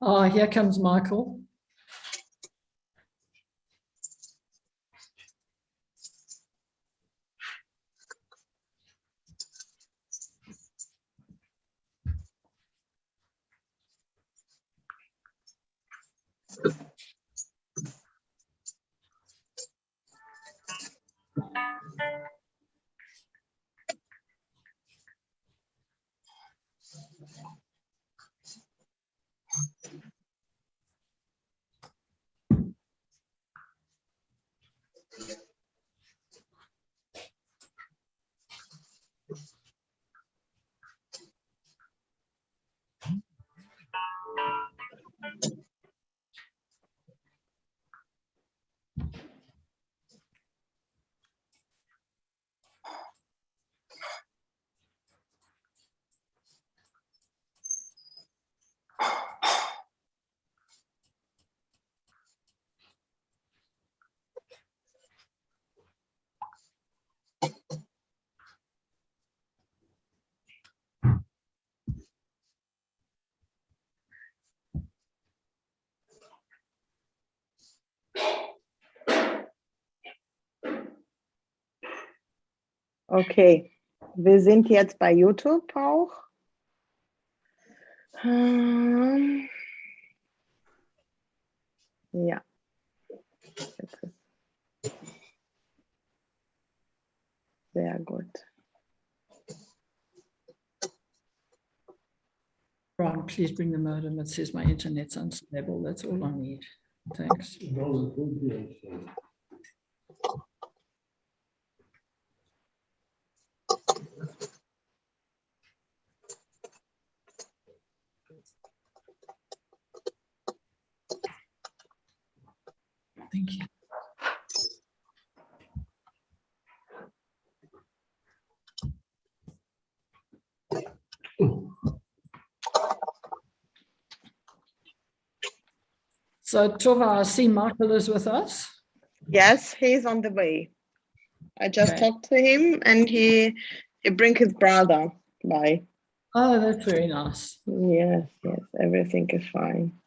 Oh, here comes Michael. Okay, wir sind jetzt bei YouTube auch. Ja. Sehr gut. Ron, please bring the modem. It says my internet's unstable. That's all I need. Thanks. Thank you. So Tova, I see Michael is with us. Yes, he's on the way. I just Okay. talked to him and he bring his brother by. Oh, that's very nice. Yes, yes, everything is fine.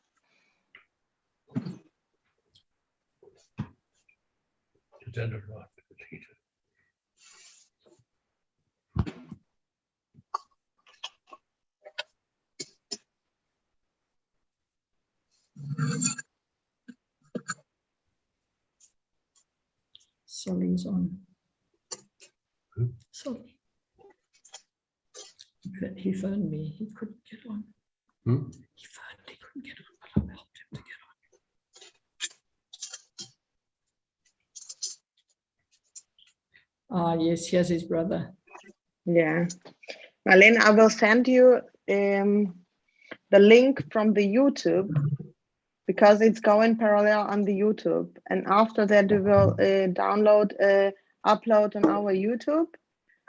Solly's on. Solly. He phoned me. He couldn't get on. He phoned. He couldn't get on, but I helped him to get on. Ah, yes, here's his brother. Yeah. Marlene, I will send you the link from the YouTube because it's going parallel on the YouTube. And after that, we will upload on our YouTube.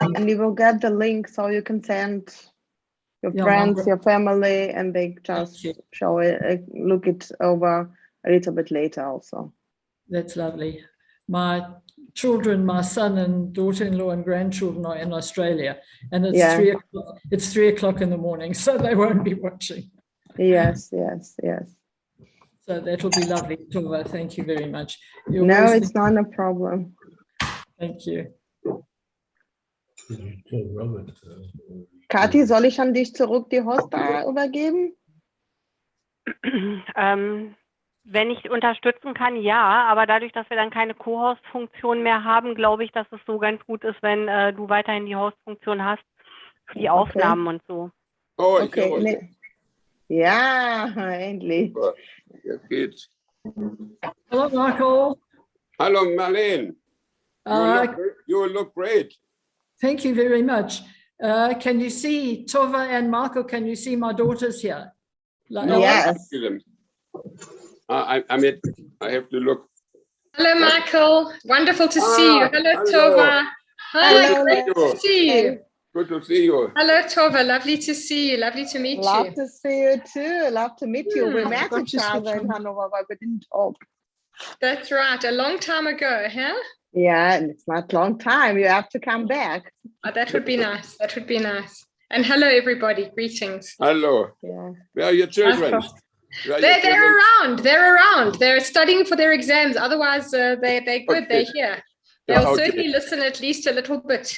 And you will get the link so you can send your friends, your family, and they just show it, look it over a little bit later also. That's lovely. My children, my son and daughter-in-law and grandchildren are in Australia, and it's 3 o'clock. It's 3 o'clock in the morning, so they won't be watching. Yes, yes, yes. So that will be lovely, Tova. Thank you very much. No, it's not a problem. Thank you. Kathi, soll ich an dich zurück die Host übergeben? Wenn ich unterstützen kann, ja, aber dadurch, dass wir dann keine Co-Host-Funktion mehr haben, glaube ich, dass es so ganz gut ist, wenn du weiterhin die Host-Funktion hast für die Aufnahmen und so. Oh, okay. Nee. Ja, endlich. Jetzt geht's. Hello, Michael. Hello, Marlene. You look great. Thank you very much. Can you see Tova and Michael? Can you see my daughters here? Yes. I have to look. Hello, Michael. Wonderful to see you. Hello, Tova. Hi, great to see you. Good to see you. Hello, Tova. Lovely to see you. Lovely to meet you. Love to see you too. Love to meet you. We met each other in Hanover, but we didn't talk. That's right. A long time ago, huh? Yeah, and it's not a long time. You have to come back. Oh, that would be nice. That would be nice. And hello, everybody. Greetings. Hello. Yeah. Where are your children? They're around. They're around. They're studying for their exams. Otherwise, they're good. Okay. They're here. They'll Okay. certainly listen at least a little bit.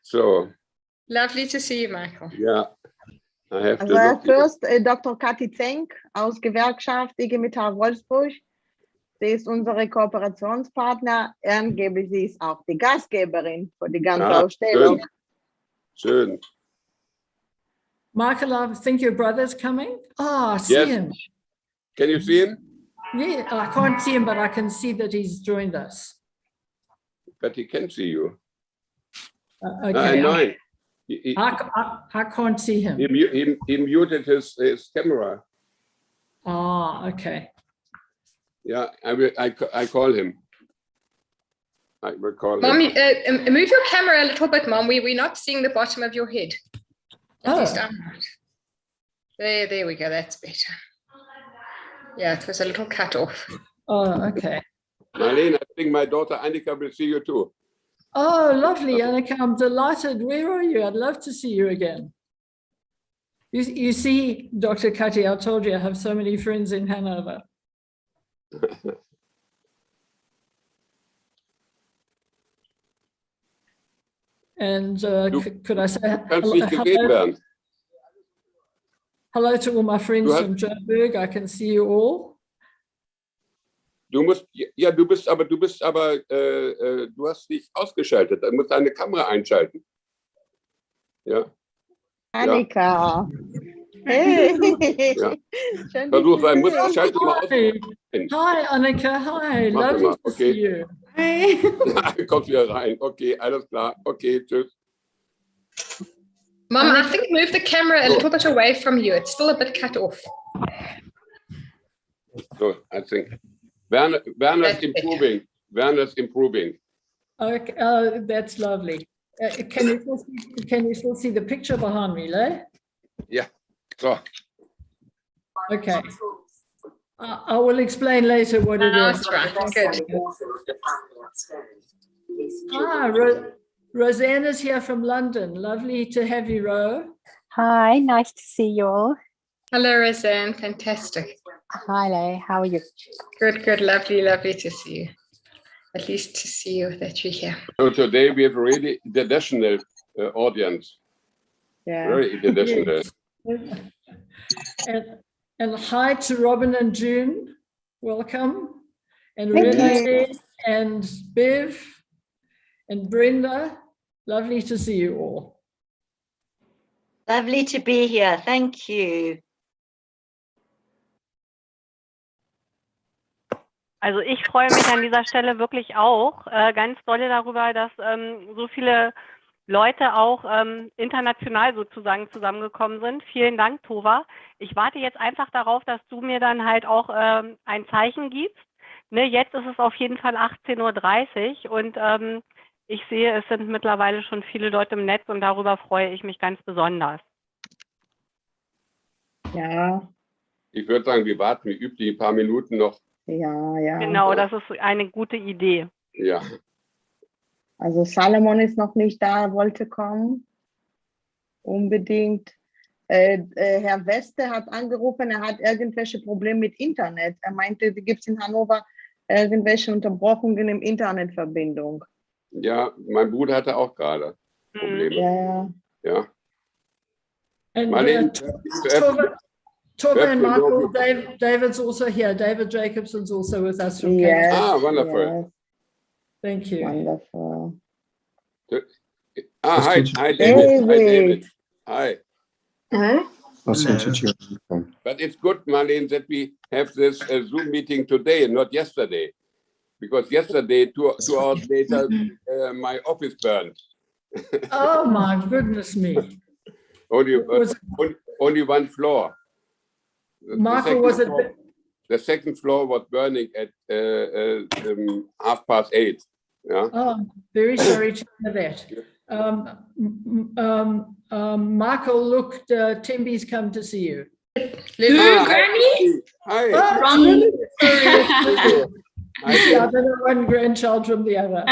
So, Lovely to see you, Michael. yeah, I have to Also look here. first Dr. Kathi Zenk aus Gewerkschaft IG Metall Wolfsburg. Sie ist unsere Kooperationspartner. Angeblich sie ist auch die Gastgeberin für die ganze Ah, Ausstellung. schön. Michael, I think your brother's coming. Oh, I see Yes. him. Can you see him? Yeah, I can't see him, but I can see that he's joined us. But he can see you. Okay, Nein. He I can't see him. he muted his camera. Ah, okay. Yeah, I call him. I will call Mom, him. move your camera a little bit, Mom. We're not seeing the bottom of your head. At Oh. least I'm not. There we go. That's better. Yeah, it was a little cut off. Oh, okay. Marlene, I think my daughter Annika will see you too. Oh, lovely, Annika. I'm delighted. Where are you? I'd love to see you again. You see, Dr. Kathi, I told you I have so many friends in Hanover. And could I say Kannst nicht gesehen werden. hello to all my friends Du hast- from Joburg. I can see you all. Du bist aber, du hast dich ausgeschaltet. Du musst deine Kamera einschalten. Ja, Annika. Hey. Ja. Schön, versuch dich sein, zu sehen. schalte mal aus. Hi, Annika. Hi, Mach lovely mal, to okay. see you. Kommt wieder rein. Okay, alles klar. Okay, tschüss. Mom, I think move the camera a little bit away from you. It's still a bit cut off. So, I think. Werner's That's improving. Werner's improving. Okay, that's lovely. Can you still see the picture behind me, Lay? So, Okay. I will explain later what it is. That's right. Good. Roseanne is here from London. Lovely to have you, Ro. Hi, nice to see you all. Hello, Roseanne. Fantastic. Hi, Lay, how are you? Good. Lovely to see you. At least to see you that you're here. so today we have a really international audience. Yeah. Very international. And hi to Robin and June. Welcome. And Thank Renee and Bev and Brenda. Lovely to see you all. Lovely to be here. Thank you. Also ich freue mich an dieser Stelle wirklich auch ganz dolle darüber, dass so viele Leute auch international sozusagen zusammengekommen sind. Vielen Dank, Tova. Ich warte jetzt einfach darauf, dass du mir dann halt auch ein Zeichen gibst. Ne, jetzt ist es auf jeden Fall 18:30 Uhr und ich sehe, es sind mittlerweile schon viele Leute im Netz und darüber freue ich mich ganz besonders. Ja, Ich würde sagen, wir warten wie üblich ein paar Minuten noch. ja. Genau, das ist eine gute Idee. Ja, Also Salomon ist noch nicht da, er wollte kommen. Unbedingt. Herr Weste hat angerufen, er hat irgendwelche Probleme mit Internet. Er meinte, gibt es in Hannover irgendwelche Unterbrochungen im Internetverbindung. ja, mein Bruder hatte auch gerade Probleme. Ja. Ja. And Marlene, Tova and Absolutely. Michael, David's also here. David Jacobson's also with us from Yes, Cape. wonderful. yes, Thank you. wonderful. Hi David. Hi, David. Hi. I'll send it to you. But it's good, Marlene, that we have this Zoom meeting today and not yesterday. Because yesterday, 2 hours later, my office burned. Oh my goodness me. Only one floor. Michael, was it? The second floor was burning at 8:30. Yeah. Oh, very sorry to hear that. Michael, look, Tembi's come to see you. Granny? Hi. Oh, Wrong. really? Sorry. Hi. Yeah, I don't know one grandchild from the other.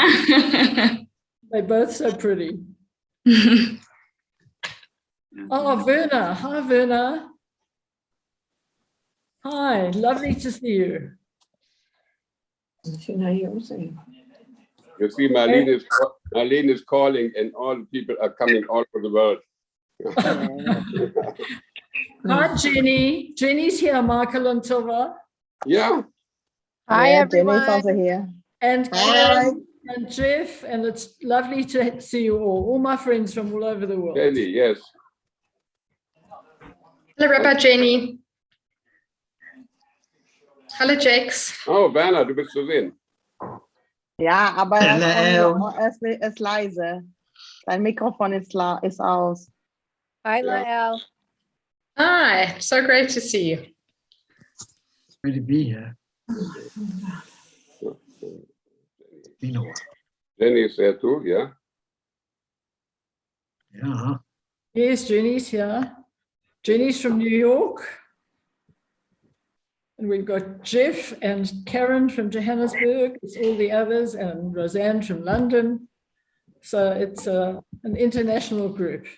They're both so pretty. Oh, Werner. Hi, Werner. Hi, lovely to see you. You see, Marlene is calling, and all the people are coming all over the world. Hi, Jenny. Jenny's here, Michael and Tova. Yeah. Hi, everyone. Jenny's also here. And Hi. Karen and Jeff, and it's lovely to see you all my friends from all over the world. Jenny, yes. Hello, Rabbi Jenny. Hallo Jax. Oh, Werner, du bist zu sehen. Ja, aber er ist leise. Sein Mikrofon ist aus. Hi, Yeah. Lael. Hi, so great to see you. It's great to be here. Been a while. Jenny is there too, yeah. Yeah. Yes, Jenny's here. Jenny's from New York. And we've got Jeff and Karen from Johannesburg. It's all the others, and Roseanne from London. So it's an international group.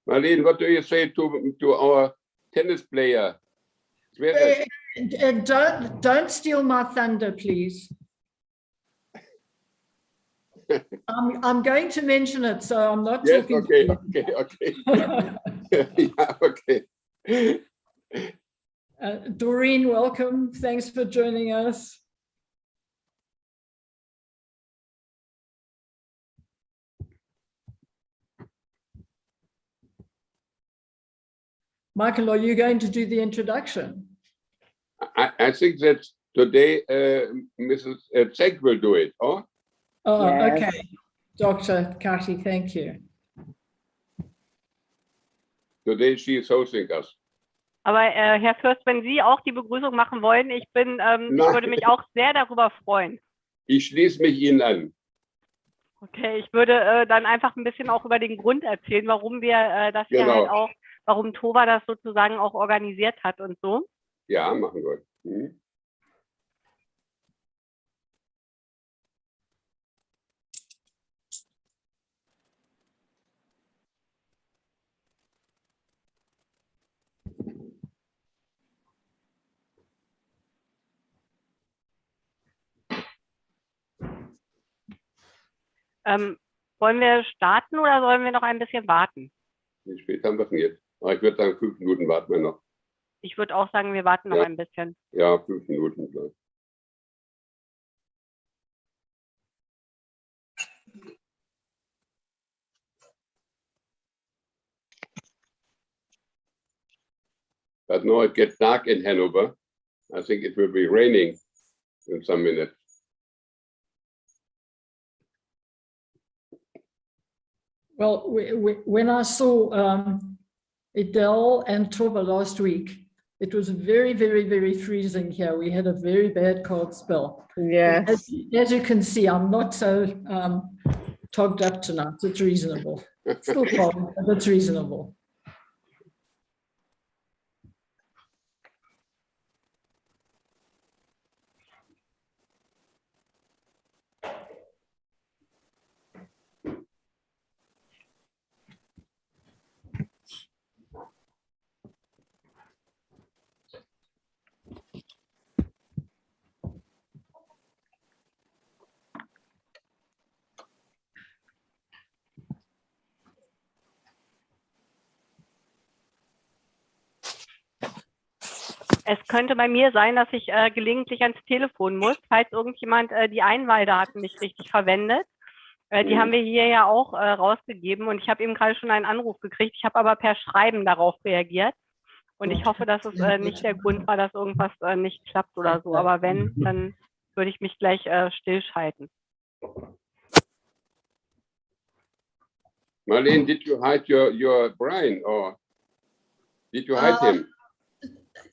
Marlene, what do you say to our tennis player? Don't steal my thunder, please. I'm going to mention it, so I'm not Yes, talking okay, to you. yeah, okay. Doreen, welcome. Thanks for joining us. Michael, are you going to do the introduction? I think that today Mrs. Zek will do it, oh? Oh, Yes. okay. Dr. Kati, thank you. Today she is hosting us. Aber Herr Fürst, wenn Sie auch die Begrüßung machen wollen, ich würde mich auch sehr darüber freuen. Ich schließe mich Ihnen an. Okay, ich würde dann einfach ein bisschen auch über den Grund erzählen, warum wir das hier halt auch, warum Tova das sozusagen auch organisiert hat und so. Ja, machen wir. Hm. Wollen wir starten oder sollen wir noch ein bisschen warten? Wie spät haben wir denn jetzt? Aber ich würde sagen, 5 Minuten warten wir noch. Ich würde auch sagen, wir warten noch ein bisschen. Ja, 5 Minuten gleich. But now it gets dark in Hanover. I think it will be raining in some minutes. Well, when I saw Adele and Tova last week, it was very, very, very freezing here. We had a very bad cold spell. Yes. As you can see, I'm not so togged up tonight. It's reasonable. It's still cold, but it's reasonable. Es könnte bei mir sein, dass ich gelegentlich ans Telefon muss, falls irgendjemand die Einwahldaten nicht richtig verwendet. Die haben wir hier ja auch rausgegeben und ich habe eben gerade schon einen Anruf gekriegt. Ich habe aber per Schreiben darauf reagiert und ich hoffe, dass es nicht der Grund war, dass irgendwas nicht klappt oder so. Aber wenn, dann würde ich mich gleich stillschalten. Marlene, did you hide your Brian or did you hide him?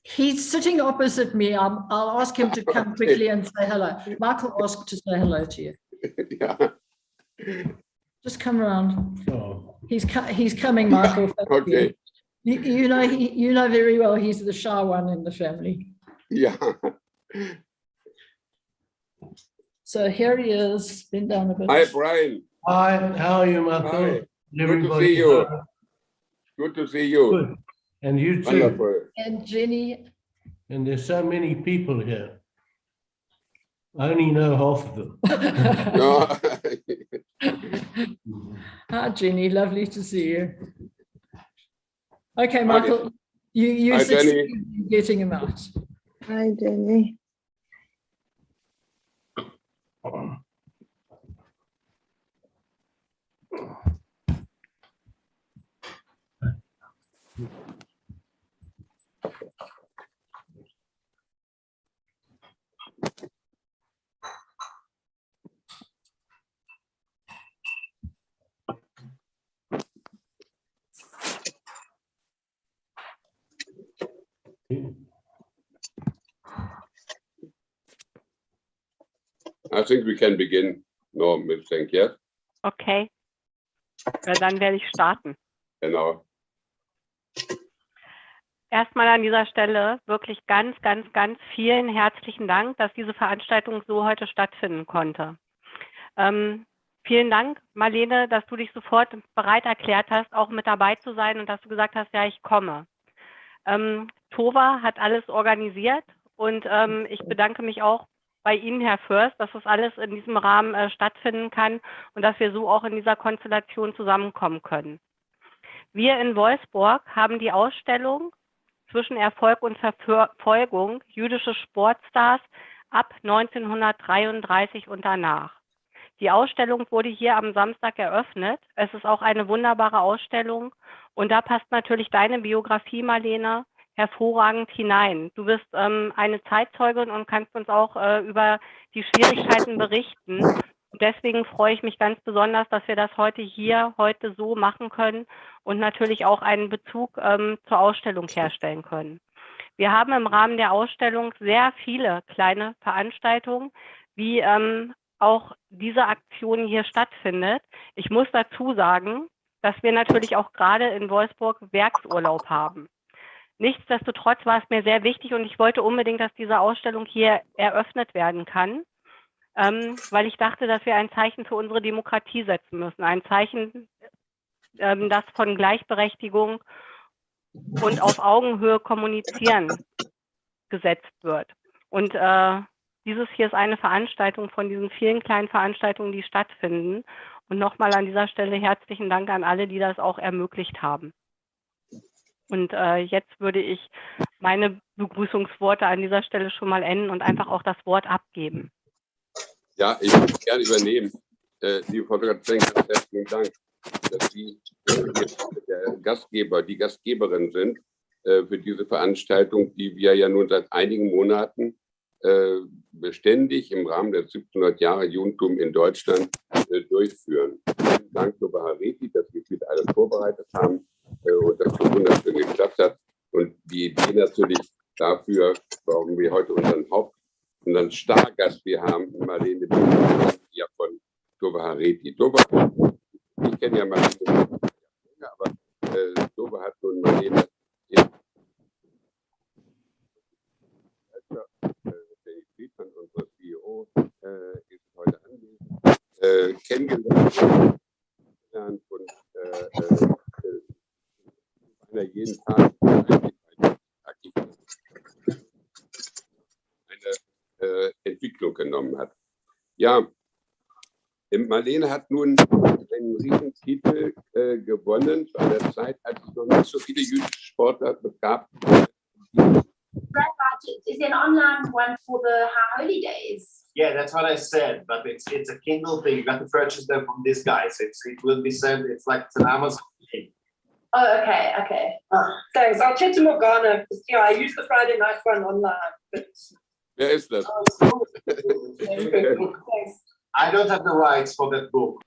He's sitting opposite me. I'll ask him to come quickly and say hello. Michael asked to say hello to you. Yeah. Just come around. Oh, He's coming, Michael. Thank Okay. you. You know very well he's the shy one in the family. Yeah. So here he is. Been down a bit. Hi, Brian. Hi, how are you, Marco? Hi. Good to Everybody, see you. Good to see you. Good. And you too. Wonderful. And Jenny. And there's so many people here. I only know half of them. No. Hi, Jenny. Lovely to see you. Okay, Michael, you Hi, succeeded Jenny. in getting him out. Hi, Jenny. I think we can begin. No, Miss Schenk, yes? Okay. Ja, dann werde ich starten. Genau. Erstmal an dieser Stelle wirklich ganz, ganz, ganz vielen herzlichen Dank, dass diese Veranstaltung so heute stattfinden konnte. Vielen Dank, Marlene, dass du dich sofort bereit erklärt hast, auch mit dabei zu sein und dass du gesagt hast, ja, ich komme. Tova hat alles organisiert und ich bedanke mich auch bei Ihnen, Herr Fürst, dass das alles in diesem Rahmen stattfinden kann und dass wir so auch in dieser Konstellation zusammenkommen können. Wir in Wolfsburg haben die Ausstellung Zwischen Erfolg und Verfolgung jüdische Sportstars ab 1933 und danach. Die Ausstellung wurde hier am Samstag eröffnet. Es ist auch eine wunderbare Ausstellung und da passt natürlich deine Biografie, Marlene, hervorragend hinein. Du bist eine Zeitzeugin und kannst uns auch über die Schwierigkeiten berichten. Und deswegen freue ich mich ganz besonders, dass wir das heute so machen können und natürlich auch einen Bezug zur Ausstellung herstellen können. Wir haben im Rahmen der Ausstellung sehr viele kleine Veranstaltungen, wie auch diese Aktion hier stattfindet. Ich muss dazu sagen, dass wir natürlich auch gerade in Wolfsburg Werksurlaub haben. Nichtsdestotrotz war es mir sehr wichtig und ich wollte unbedingt, dass diese Ausstellung hier eröffnet werden kann, weil ich dachte, dass wir ein Zeichen für unsere Demokratie setzen müssen. Ein Zeichen, das von Gleichberechtigung und auf Augenhöhe kommunizieren gesetzt wird. Und dieses hier ist eine Veranstaltung von diesen vielen kleinen Veranstaltungen, die stattfinden. Und nochmal an dieser Stelle herzlichen Dank an alle, die das auch ermöglicht haben. Und jetzt würde ich meine Begrüßungsworte an dieser Stelle schon mal enden und einfach auch das Wort abgeben. Ja, ich würde gerne übernehmen. Liebe Frau Dr. Schenk, ganz herzlichen Dank, dass Sie der Gastgeber, die Gastgeberin sind für diese Veranstaltung, die wir ja nun seit einigen Monaten beständig im Rahmen der 1700 Jahre Judentum in Deutschland durchführen. Vielen Dank, Tova Hareti, dass wir das alles vorbereitet haben und das so wunderschön geklappt hat. Und die Idee natürlich dafür, warum wir heute unseren Stargast wir haben, Marlene, ja von Tova Hareti. Tova, ich kenne ja Marlene, aber Tova hat nun Marlene Friedmann, unser CEO, ist heute anwesend, kennengelernt und einer jeden Tag eine Entwicklung genommen hat. Ja, Marlene hat nun einen Riesentitel gewonnen zu einer Zeit, als es noch nicht so viele jüdische Sportler gab. Is it an online one for the Holy Days? Yeah, that's what I said. But it's a Kindle thing. You got to purchase them from this guy. So it will be sent. It's like it's an Amazon thing. Oh, okay. Thanks. I'll check to Morgana. Yeah, I use the Friday night one online. But... Wer ist das? Thanks. I don't have the rights for that book.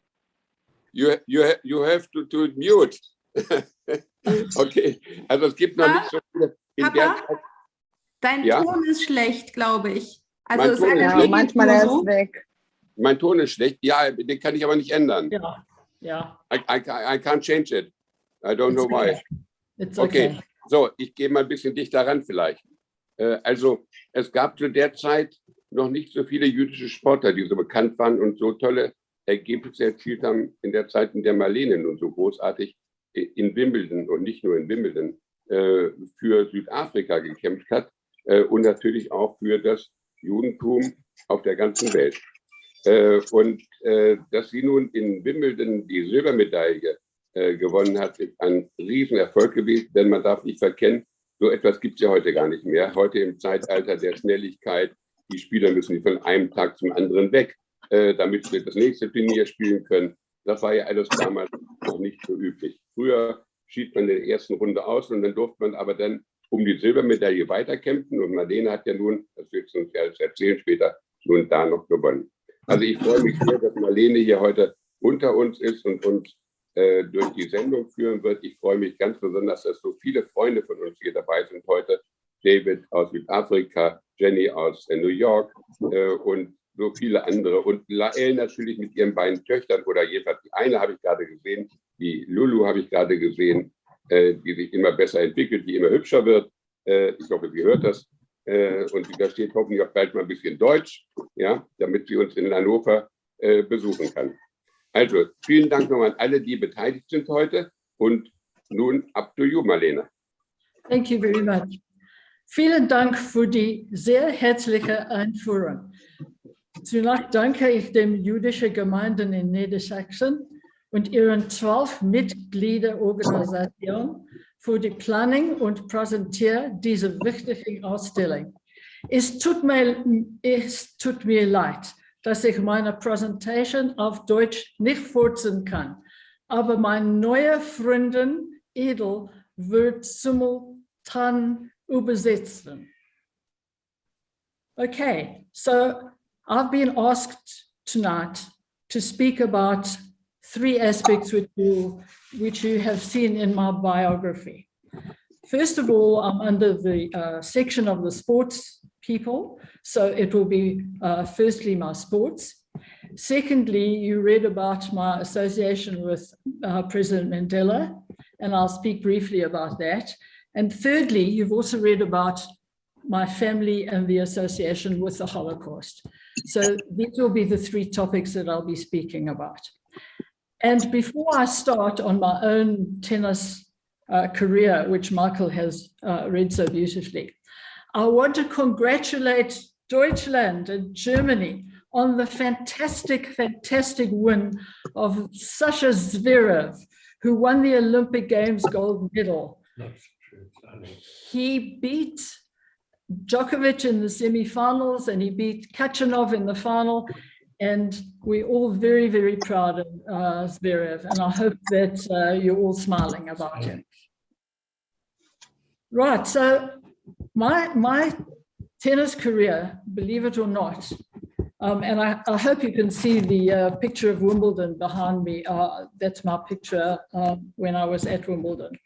You have to mute. Okay, also es gibt noch nicht so viele in der Zeit. Dein Ja? Ton ist schlecht, glaube ich. Also Mein es Ton ist sagt Ja, schlecht. manchmal nur ist so. es weg. Mein Ton ist schlecht. Ja, den kann ich aber nicht ändern. Yeah, yeah, I can't change it. I don't know it's why. okay. It's Okay, okay. so, ich gehe mal ein bisschen dichter ran vielleicht. Also, es gab zu der Zeit noch nicht so viele jüdische Sportler, die so bekannt waren und so tolle Ergebnisse erzielt haben in der Zeit, in der Marlene nun so großartig in Wimbledon und nicht nur in Wimbledon für Südafrika gekämpft hat und natürlich auch für das Judentum auf der ganzen Welt. Dass sie nun in Wimbledon die Silbermedaille gewonnen hat, ist ein Riesenerfolg gewesen, denn man darf nicht verkennen, so etwas gibt es ja heute gar nicht mehr. Heute im Zeitalter der Schnelligkeit, die Spieler müssen von einem Tag zum anderen weg, damit sie das nächste Turnier spielen können. Das war ja alles damals noch nicht so üblich. Früher schied man in der ersten Runde aus und dann durfte man aber dann um die Silbermedaille weiterkämpfen. Und Marlene hat ja nun, das wird sie uns ja erzählen später, nun da noch gewonnen. Also ich freue mich sehr, dass Marlene hier heute unter uns ist und uns durch die Sendung führen wird. Ich freue mich ganz besonders, dass so viele Freunde von uns hier dabei sind heute. David aus Südafrika, Jenny aus New York und so viele andere. Und Lael natürlich mit ihren beiden Töchtern, oder jedenfalls die eine habe ich gerade gesehen, die Lulu habe ich gerade gesehen, die sich immer besser entwickelt, die immer hübscher wird. Ich hoffe, sie hört das. Und sie versteht hoffentlich auch bald mal ein bisschen Deutsch, ja, damit sie uns in Hannover besuchen kann. Also, vielen Dank nochmal an alle, die beteiligt sind heute. Und nun up to you, Marlene. Thank you very much. Vielen Dank für die sehr herzliche Einführung. Zunächst danke ich den jüdischen Gemeinden in Niedersachsen und ihren 12 Mitgliederorganisationen für die Planung und Präsentieren dieser wichtigen Ausstellung. Es tut mir leid, dass ich meine Präsentation auf Deutsch nicht fortsetzen kann, aber mein neuer Freundin Edel wird simultan übersetzen. Okay, so I've been asked tonight to speak about 3 aspects which you have seen in my biography. First of all, I'm under the section of the sports people, so it will be firstly my sports. Secondly, you read about my association with President Mandela, and I'll speak briefly about that. And thirdly, you've also read about my family and the association with the Holocaust. So these will be the 3 topics that I'll be speaking about. And before I start on my own tennis career, which Michael has read so beautifully, I want to congratulate Deutschland and Germany on the fantastic, fantastic win of Sasha Zverev, who won the Olympic Games gold medal. He beat Djokovic in the semifinals and he beat Kachanov in the final. And we're all very, very proud of Zverev. And I hope that you're all smiling about him. Right, so my tennis career, believe it or not, and I hope you can see the picture of Wimbledon behind me. That's my picture when I was at Wimbledon.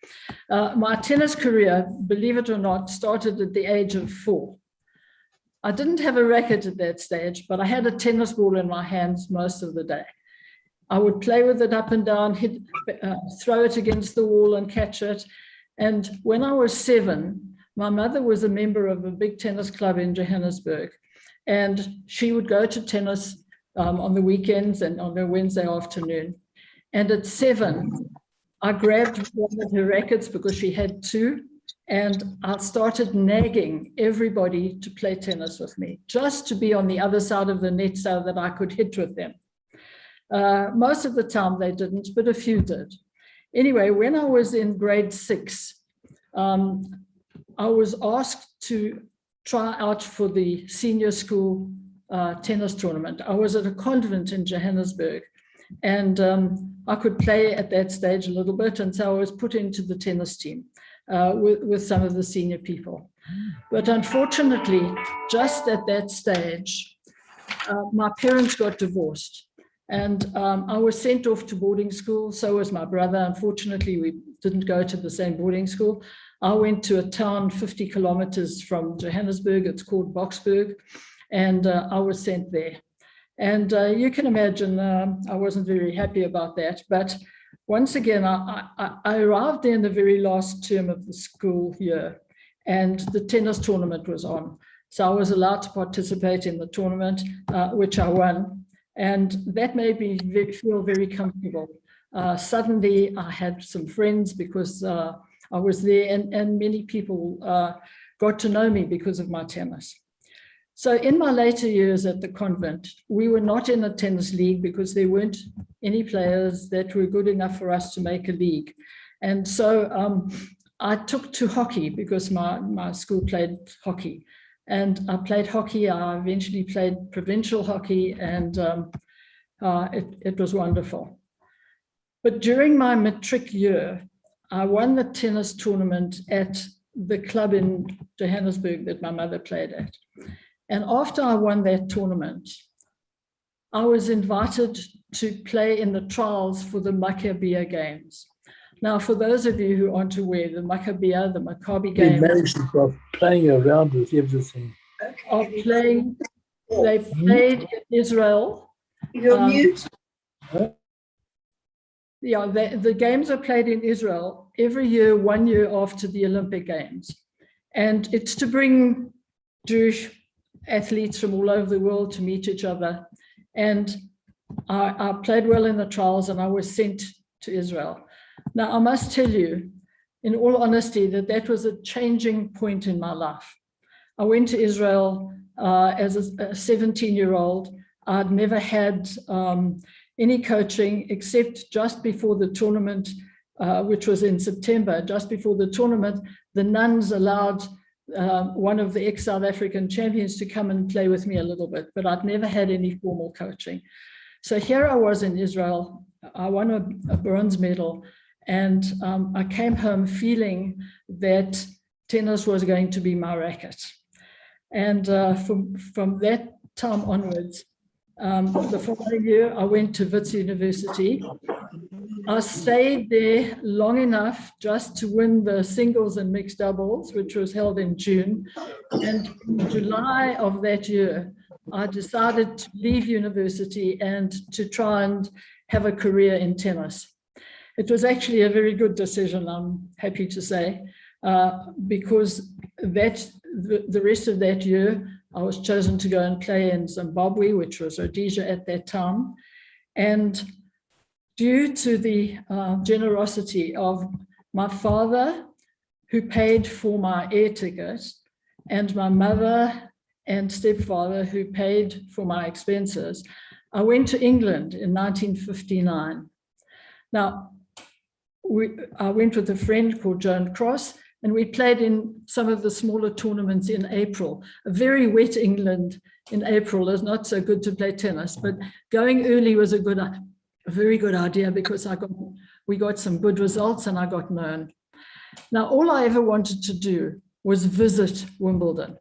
My tennis career, believe it or not, started at the age of 4. I didn't have a racket at that stage, but I had a tennis ball in my hands most of the day. I would play with it up and down, throw it against the wall and catch it. And when I was 7, my mother was a member of a big tennis club in Johannesburg. And she would go to tennis on the weekends and on a Wednesday afternoon. And at 7, I grabbed one of her rackets because she had 2. And I started nagging everybody to play tennis with me, just to be on the other side of the net so that I could hit with them. Most of the time they didn't, but a few did. Anyway, when I was in grade 6, I was asked to try out for the senior school tennis tournament. I was at a convent in Johannesburg, and I could play at that stage a little bit, and so I was put into the tennis team with some of the senior people. But unfortunately, just at that stage, my parents got divorced, and I was sent off to boarding school. So was my brother. Unfortunately, didn't go to the same boarding school. I went to a town 50 kilometers from Johannesburg. It's called Boksburg, and I was sent there. And you can imagine I wasn't very happy about that. But once again, I arrived there in the very last term of the school year, and the tennis tournament was on. So I was allowed to participate in the tournament, which I won. And that made me feel very comfortable. Suddenly, I had some friends because I was there, and many people got to know me because of my tennis. So in my later years at the convent, we were not in a tennis league because there weren't any players that were good enough for us to make a league. And so I took to hockey because my school played hockey. And I played hockey. I eventually played provincial hockey, and it was wonderful. But during my matric year, I won the tennis tournament at the club in Johannesburg that my mother played at. And after I won that tournament, I was invited to play in the trials for the Maccabiah Games. Now, for those of you who aren't aware, the Maccabiah, the Maccabi Games, of playing around with everything. They played in Israel. You're mute. Yeah, the games are played in Israel every year, 1 year after the Olympic Games. And it's to bring Jewish athletes from all over the world to meet each other. And I played well in the trials, and I was sent to Israel. Now, I must tell you, in all honesty, that was a changing point in my life. I went to Israel as a 17-year-old. I'd never had any coaching except just before the tournament, which was in September. Just before the tournament, the nuns allowed one of the ex-South African champions to come and play with me a little bit, but I'd never had any formal coaching. So here I was in Israel. I won a bronze medal, and I came home feeling that tennis was going to be my racket. And from that time onwards, the following year, I went to Wits University. I stayed there long enough just to win the singles and mixed doubles, which was held in June. And in July of that year, I decided to leave university and to try and have a career in tennis. It was actually a very good decision, I'm happy to say, because the rest of that year, I was chosen to go and play in Zimbabwe, which was Rhodesia at that time. And due to the generosity of my father, who paid for my air ticket, and my mother and stepfather, who paid for my expenses, I went to England in 1959. Now, I went with a friend called Joan Cross, and we played in some of the smaller tournaments in April. A very wet England in April is not so good to play tennis, but going early was a very good idea because we got some good results and I got known. Now, all I ever wanted to do was visit Wimbledon.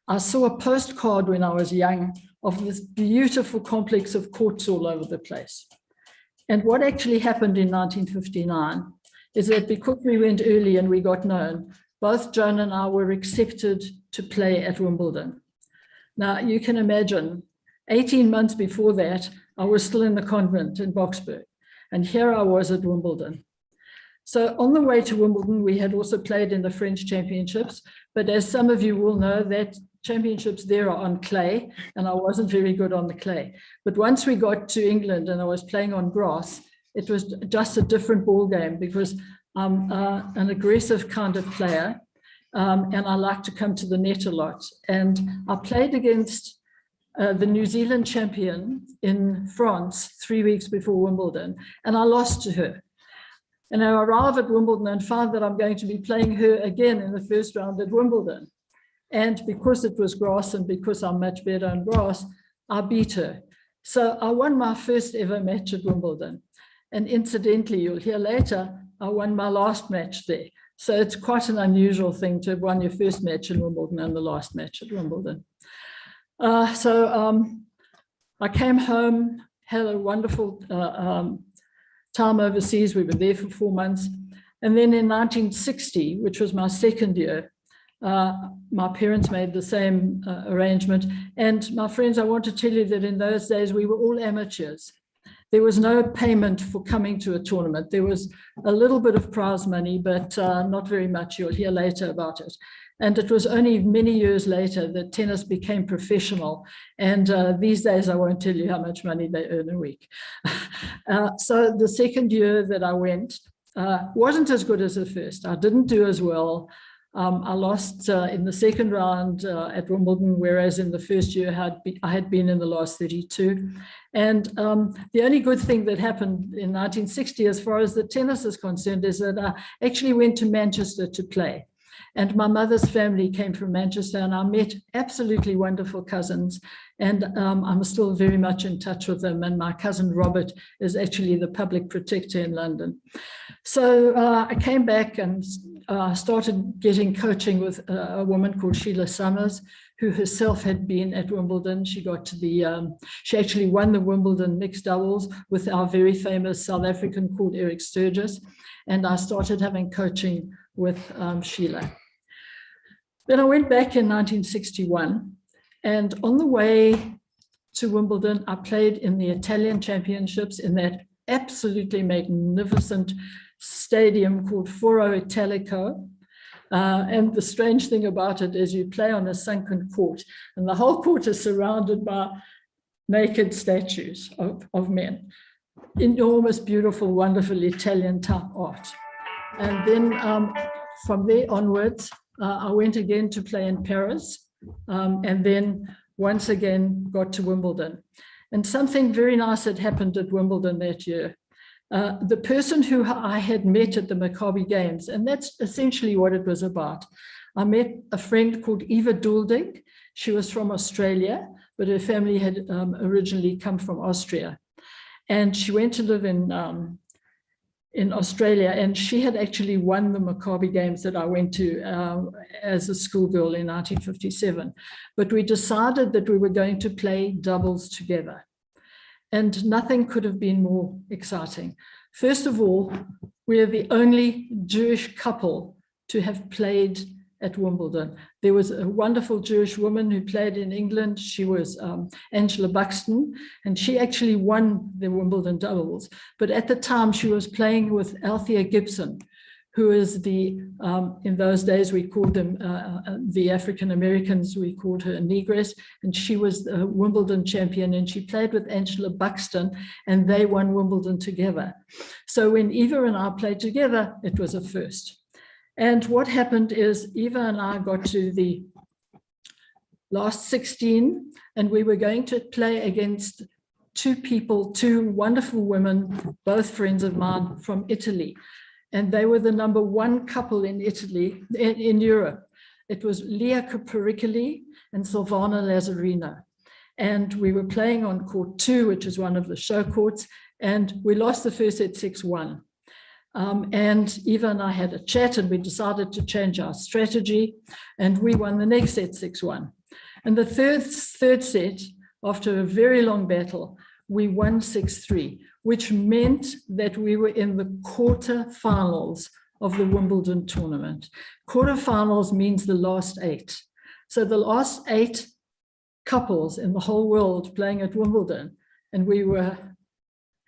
I saw a postcard when I was young of this beautiful complex of courts all over the place. And what actually happened in 1959 is that because we went early and we got known, both Joan and I were accepted to play at Wimbledon. Now, you can imagine, 18 months before that, I was still in the convent in Boksburg, and here I was at Wimbledon. So on the way to Wimbledon, we had also played in the French championships, but as some of you will know, that championships there are on clay, and I wasn't very good on the clay. But once we got to England and I was playing on grass, it was just a different ball game because I'm an aggressive kind of player, and I like to come to the net a lot. And I played against the New Zealand champion in France 3 weeks before Wimbledon, and I lost to her. And I arrive at Wimbledon and find that I'm going to be playing her again in the first round at Wimbledon. And because it was grass and because I'm much better on grass, I beat her. So I won my first ever match at Wimbledon. And incidentally, you'll hear later, I won my last match there. So it's quite an unusual thing to have won your first match in Wimbledon and the last match at Wimbledon. I came home, had a wonderful time overseas. We were there for 4 months. And then in 1960, which was my second year, my parents made the same arrangement. And my friends, I want to tell you that in those days, we were all amateurs. There was no payment for coming to a tournament. There was a little bit of prize money, but not very much. You'll hear later about it. And it was only many years later that tennis became professional. And these days, I won't tell you how much money they earn a week. So the second year that I went wasn't as good as the first. I didn't do as well. I lost in the second round at Wimbledon, whereas in the first year I had been in the last 32. And the only good thing that happened in 1960, as far as the tennis is concerned, is that I actually went to Manchester to play. And my mother's family came from Manchester, and I met absolutely wonderful cousins. And I'm still very much in touch with them. And my cousin Robert is actually the public protector in London. So I came back and started getting coaching with a woman called Sheila Summers, who herself had been at Wimbledon. She got to the, she actually won the Wimbledon mixed doubles with our very famous South African called Eric Sturgis. And I started having coaching with Sheila. Then I went back in 1961, and on the way to Wimbledon, I played in the Italian Championships in that absolutely magnificent stadium called Foro Italico. And the strange thing about it is you play on a sunken court, and the whole court is surrounded by naked statues of men. Enormous, beautiful, wonderful Italian type art. And then from there onwards, I went again to play in Paris, and then once again got to Wimbledon. And something very nice had happened at Wimbledon that year. The person who I had met at the Maccabi Games, and that's essentially what it was about. I met a friend called Eva Duldig. She was from Australia, but her family had originally come from Austria. And she went to live in Australia, and she had actually won the Maccabi Games that I went to as a schoolgirl in 1957. But we decided that we were going to play doubles together. And nothing could have been more exciting. First of all, we are the only Jewish couple to have played at Wimbledon. There was a wonderful Jewish woman who played in England. She was Angela Buxton, and she actually won the Wimbledon doubles. But at the time, she was playing with Althea Gibson, who is the, in those days, we called them, the African Americans, we called her a negress, and she was the Wimbledon champion, and she played with Angela Buxton, and they won Wimbledon together. So when Eva and I played together, it was a first. And what happened is Eva and I got to the last 16, and we were going to play against two wonderful women, both friends of mine from Italy. And they were the #1 couple in Italy, in Europe. It was Lia Pericoli and Silvana Lazzarino. And we were playing on court 2, which is one of the show courts, and we lost the first set 6-1. And Eva and I had a chat, and we decided to change our strategy, and we won the next set 6-1. And the third set, after a very long battle, we won 6-3, which meant that we were in the quarterfinals of the Wimbledon tournament. Quarterfinals means the last 8. So the last 8 couples in the whole world playing at Wimbledon, and we were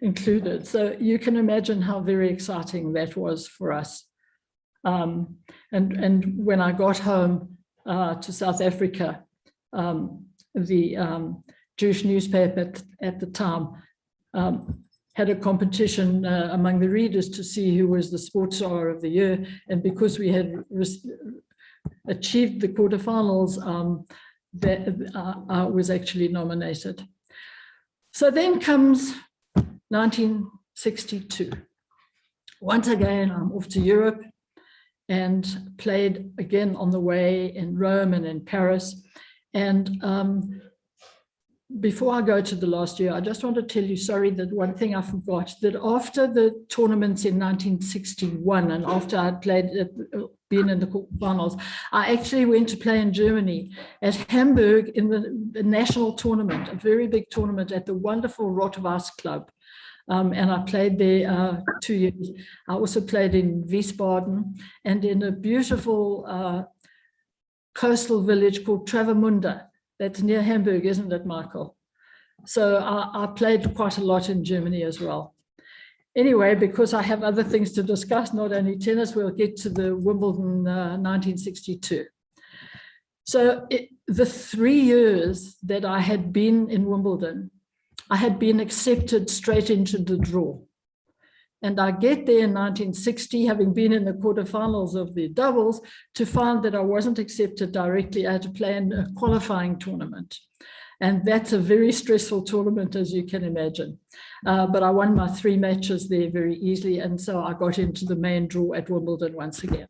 included. So you can imagine how very exciting that was for us. And when I got home to South Africa, the Jewish newspaper at the time had a competition among the readers to see who was the sports star of the year. And because we had achieved the quarterfinals, I was actually nominated. So then comes 1962. Once again, I'm off to Europe and played again on the way in Rome and in Paris. And before I go to the last year, I just want to tell you, sorry, that one thing I forgot, that after the tournaments in 1961 and after I'd been in the quarterfinals, I actually went to play in Germany at Hamburg in the national tournament, a very big tournament at the wonderful Rot-Weiß Club. and I played there 2 years. I also played in Wiesbaden and in a beautiful coastal village called Travemünde. That's near Hamburg, isn't it, Michael? So I played quite a lot in Germany as well. Anyway, because I have other things to discuss, not only tennis, we'll get to the Wimbledon 1962. So the 3 years that I had been in Wimbledon, I had been accepted straight into the draw. And I get there in 1960, having been in the quarterfinals of the doubles, to find that I wasn't accepted directly. I had to play in a qualifying tournament. And that's a very stressful tournament, as you can imagine. But I won my 3 matches there very easily. And so I got into the main draw at Wimbledon once again.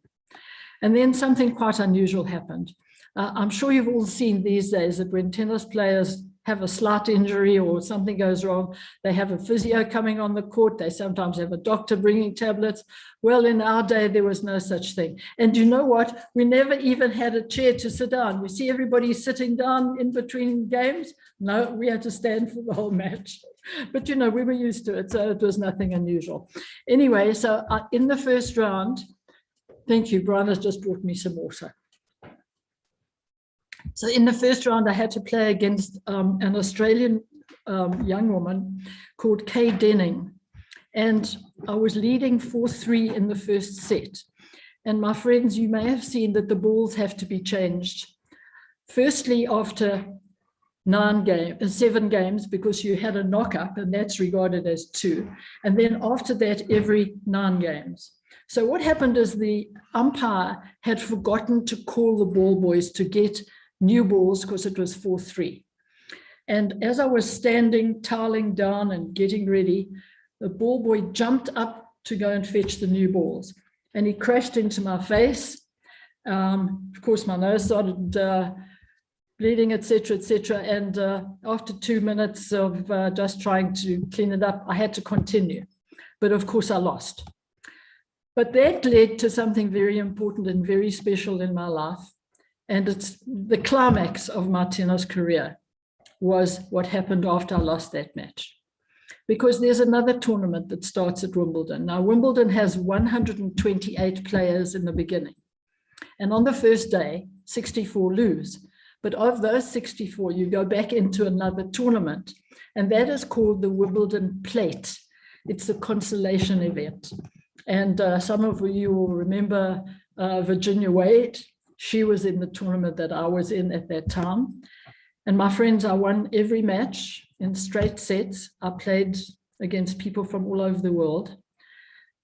And then something quite unusual happened. I'm sure you've all seen these days that when tennis players have a slight injury or something goes wrong, they have a physio coming on the court. They sometimes have a doctor bringing tablets. Well, in our day, there was no such thing. And you know what? We never even had a chair to sit down. We see everybody sitting down in between games. No, we had to stand for the whole match. But, you know, we were used to it, so it was nothing unusual. Anyway, so in the first round, thank you, Brian has just brought me some water. So in the first round, I had to play against an Australian young woman called Kay Denning. And I was leading 4-3 in the first set. And my friends, you may have seen that the balls have to be changed. Firstly, after 7 games, because you had a knock-up, and that's regarded as 2. And then after that, every 9 games. So what happened is the umpire had forgotten to call the ball boys to get new balls because it was 4-3. And as I was standing, toweling down and getting ready, the ball boy jumped up to go and fetch the new balls. And he crashed into my face. Of course, my nose started bleeding, etc., etc. And after 2 minutes of just trying to clean it up, I had to continue. But of course, I lost. But that led to something very important and very special in my life. And it's the climax of my tennis career was what happened after I lost that match. Because there's another tournament that starts at Wimbledon. Now, Wimbledon has 128 players in the beginning. And on the first day, 64 lose. But of those 64, you go back into another tournament. And that is called the Wimbledon Plate. It's a consolation event. And some of you will remember Virginia Wade. She was in the tournament that I was in at that time. And my friends, I won every match in straight sets. I played against people from all over the world.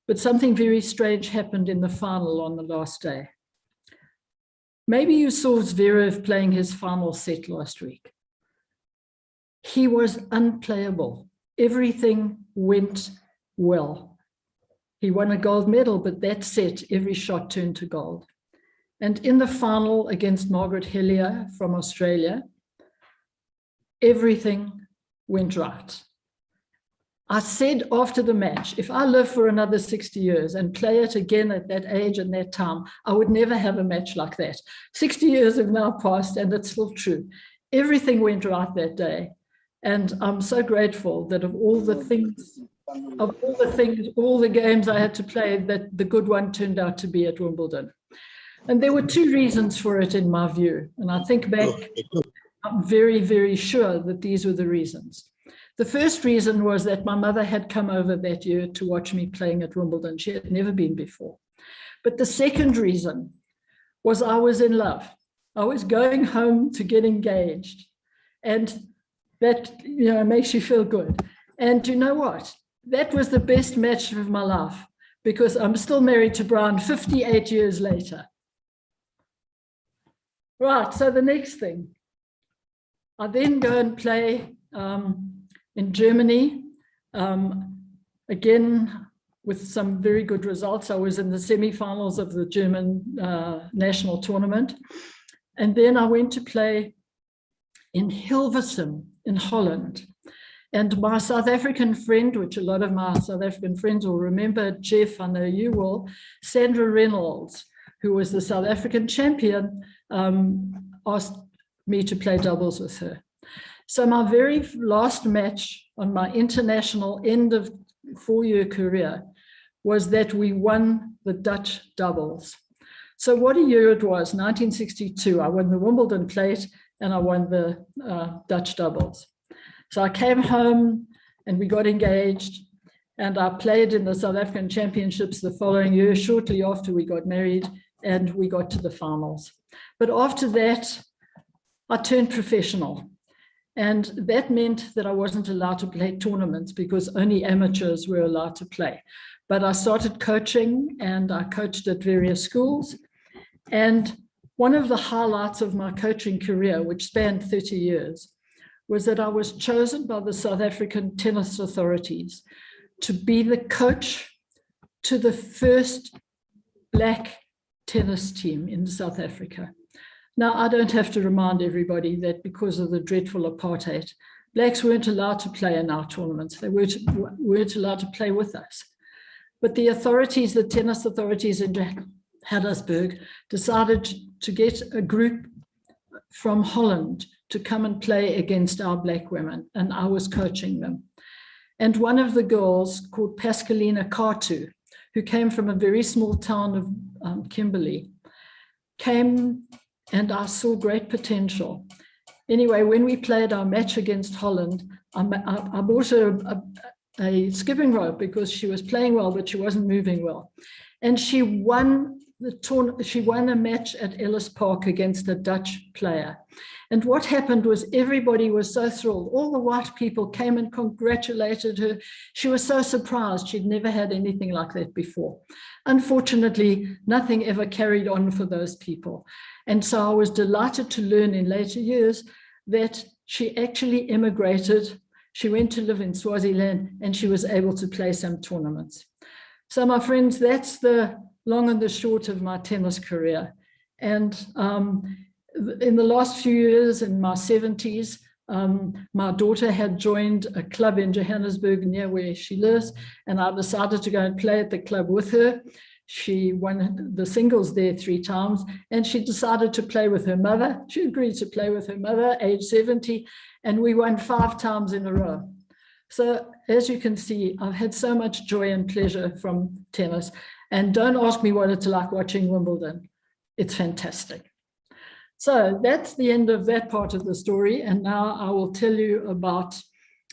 But something very strange happened in the final on the last day. Maybe you saw Zverev playing his final set last week. He was unplayable. Everything went well. He won a gold medal, but that set, every shot turned to gold. And in the final against Margaret Hellyer from Australia, everything went right. I said after the match, if I live for another 60 years and play it again at that age and that time, I would never have a match like that. 60 years have now passed and it's still true. Everything went right that day. And I'm so grateful that of all the things, all the games I had to play, that the good one turned out to be at Wimbledon. And there were 2 reasons for it in my view. And I think back, I'm very, very sure that these were the reasons. The first reason was that my mother had come over that year to watch me playing at Wimbledon. She had never been before. But the second reason was I was in love. I was going home to get engaged. And that, you know, makes you feel good. And you know what? That was the best match of my life because I'm still married to Brian 58 years later. Right, so the next thing, I then go and play in Germany, again, with some very good results. I was in the semifinals of the German national tournament. And then I went to play in Hilversum in Holland. And my South African friend, which a lot of my South African friends will remember, Jeff, I know you will, Sandra Reynolds, who was the South African champion, asked me to play doubles with her. So my very last match on my international end of 4-year career was that we won the Dutch doubles. So what a year it was, 1962. I won the Wimbledon plate and I won the Dutch doubles. So I came home and we got engaged, and I played in the South African Championships the following year, shortly after we got married, and we got to the finals. But after that, I turned professional. And that meant that I wasn't allowed to play tournaments because only amateurs were allowed to play. But I started coaching, and I coached at various schools. And one of the highlights of my coaching career, which spanned 30 years, was that I was chosen by the South African tennis authorities to be the coach to the first Black tennis team in South Africa. Now, I don't have to remind everybody that because of the dreadful apartheid, Blacks weren't allowed to play in our tournaments. They weren't allowed to play with us. But the authorities, the tennis authorities in Johannesburg, decided to get a group from Holland to come and play against our Black women, and I was coaching them. And one of the girls, called Pascalina Katu, who came from a very small town of Kimberley, came, and I saw great potential. Anyway, when we played our match against Holland, I bought a skipping rope because she was playing well, but she wasn't moving well. And she won a match at Ellis Park against a Dutch player. And what happened was everybody was so thrilled. All the white people came and congratulated her. She was so surprised. She'd never had anything like that before. Unfortunately, nothing ever carried on for those people. And so I was delighted to learn in later years that she actually immigrated. She went to live in Swaziland, and she was able to play some tournaments. So my friends, that's the long and the short of my tennis career. And in the last few years, in my 70s, my daughter had joined a club in Johannesburg near where she lives, and I decided to go and play at the club with her. She won the singles there 3 times, and she decided to play with her mother. She agreed to play with her mother, age 70, and we won 5 times in a row. So as you can see, I've had so much joy and pleasure from tennis. And don't ask me what it's like watching Wimbledon. It's fantastic. So that's the end of that part of the story. And now I will tell you about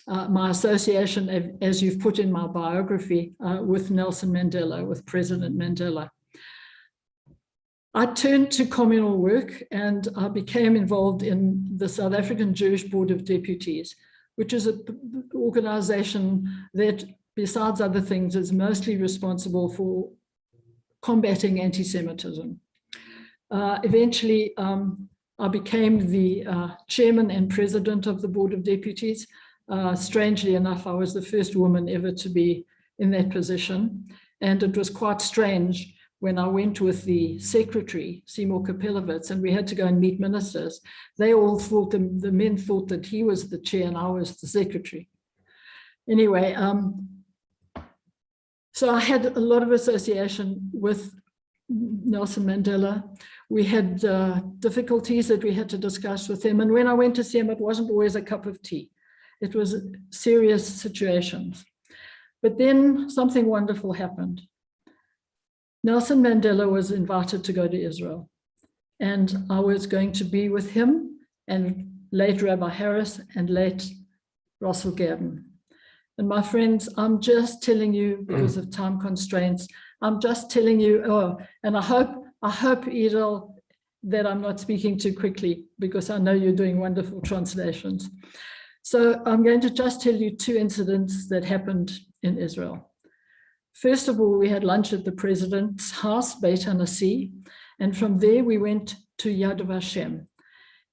my association, as you've put in my biography, with Nelson Mandela, with President Mandela. I turned to communal work, and I became involved in the South African Jewish Board of Deputies, which is an organization that, besides other things, is mostly responsible for combating anti-Semitism. Eventually, I became the chairman and president of the Board of Deputies. Strangely enough, I was the first woman ever to be in that position. And it was quite strange when I went with the secretary, Seymour Kapelowitz, and we had to go and meet ministers. They all thought, the men thought that he was the chair and I was the secretary. Anyway, so I had a lot of association with Nelson Mandela. We had difficulties that we had to discuss with him. And when I went to see him, it wasn't always a cup of tea. It was serious situations. But then something wonderful happened. Nelson Mandela was invited to go to Israel. And I was going to be with him and late Rabbi Harris and late Russell Gerdon. And my friends, I'm just telling you, because of time constraints, I'm just telling you, and I hope, Edel, that I'm not speaking too quickly, because I know you're doing wonderful translations. So I'm going to just tell you 2 incidents that happened in Israel. First of all, we had lunch at the president's house, Beit HaNasi, and from there we went to Yad Vashem.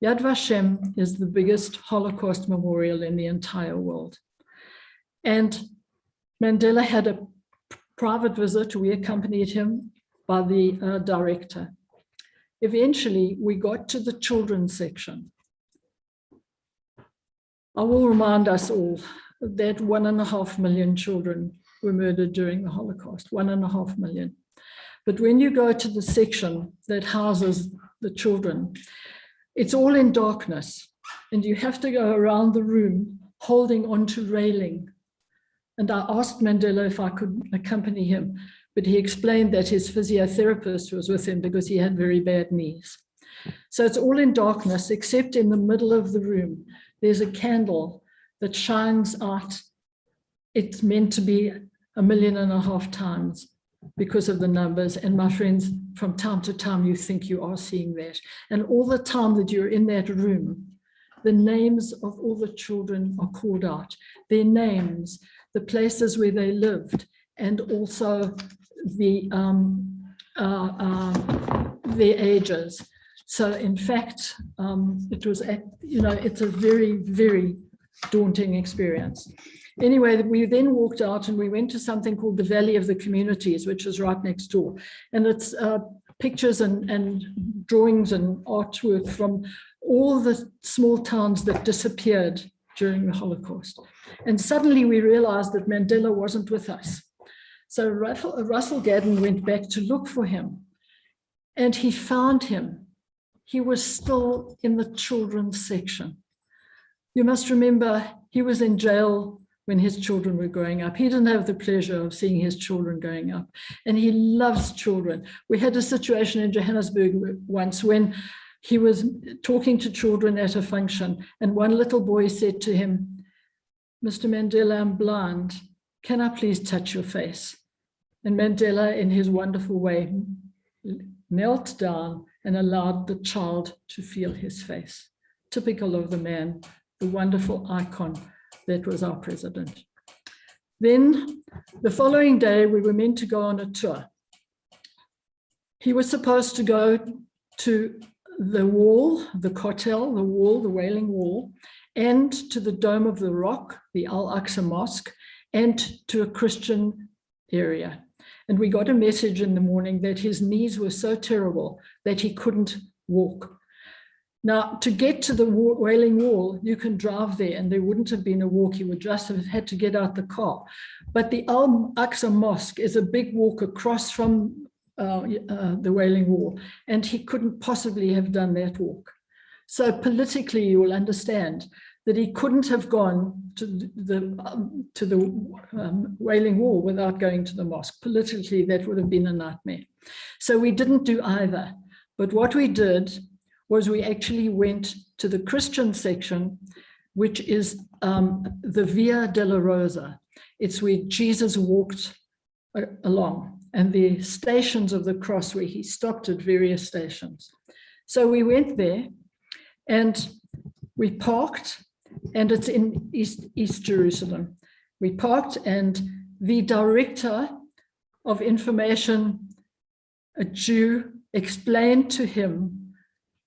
Yad Vashem is the biggest Holocaust memorial in the entire world. And Mandela had a private visit. We accompanied him by the director. Eventually, we got to the children's section. I will remind us all that 1.5 million children were murdered during the Holocaust, 1.5 million. But when you go to the section that houses the children, it's all in darkness, and you have to go around the room holding onto railing. And I asked Mandela if I could accompany him, but he explained that his physiotherapist was with him because he had very bad knees. So it's all in darkness, except in the middle of the room, there's a candle that shines out. It's meant to be 1.5 million times because of the numbers. And my friends, from time to time, you think you are seeing that. And all the time that you're in that room, the names of all the children are called out, their names, the places where they lived, and also their ages. So in fact, it was, it's a very, very daunting experience. Anyway, we then walked out and we went to something called the Valley of the Communities, which is right next door. And it's pictures and drawings and artwork from all the small towns that disappeared during the Holocaust. And suddenly we realized that Mandela wasn't with us. So Russell Gadden went back to look for him, and he found him. He was still in the children's section. You must remember, he was in jail when his children were growing up. He didn't have the pleasure of seeing his children growing up, and he loves children. We had a situation in Johannesburg once when he was talking to children at a function, and one little boy said to him, "Mr. Mandela, I'm blind. Can I please touch your face?" And Mandela, in his wonderful way, knelt down and allowed the child to feel his face. Typical of the man, the wonderful icon that was our president. Then the following day, we were meant to go on a tour. He was supposed to go to the wall, the Kotel, the wall, the Wailing Wall, and to the Dome of the Rock, the Al-Aqsa Mosque, and to a Christian area. And we got a message in the morning that his knees were so terrible that he couldn't walk. Now, to get to the Wailing Wall, you can drive there, and there wouldn't have been a walk. He would just have had to get out the car. But the Al-Aqsa Mosque is a big walk across from the Wailing Wall, and he couldn't possibly have done that walk. So politically, you will understand that he couldn't have gone to the Wailing Wall without going to the mosque. Politically, that would have been a nightmare. So we didn't do either. But what we did was we actually went to the Christian section, which is the Via Dolorosa. It's where Jesus walked along, and the stations of the cross where he stopped at various stations. So we went there and we parked, and it's in East Jerusalem. We parked, and the director of information, a Jew, explained to him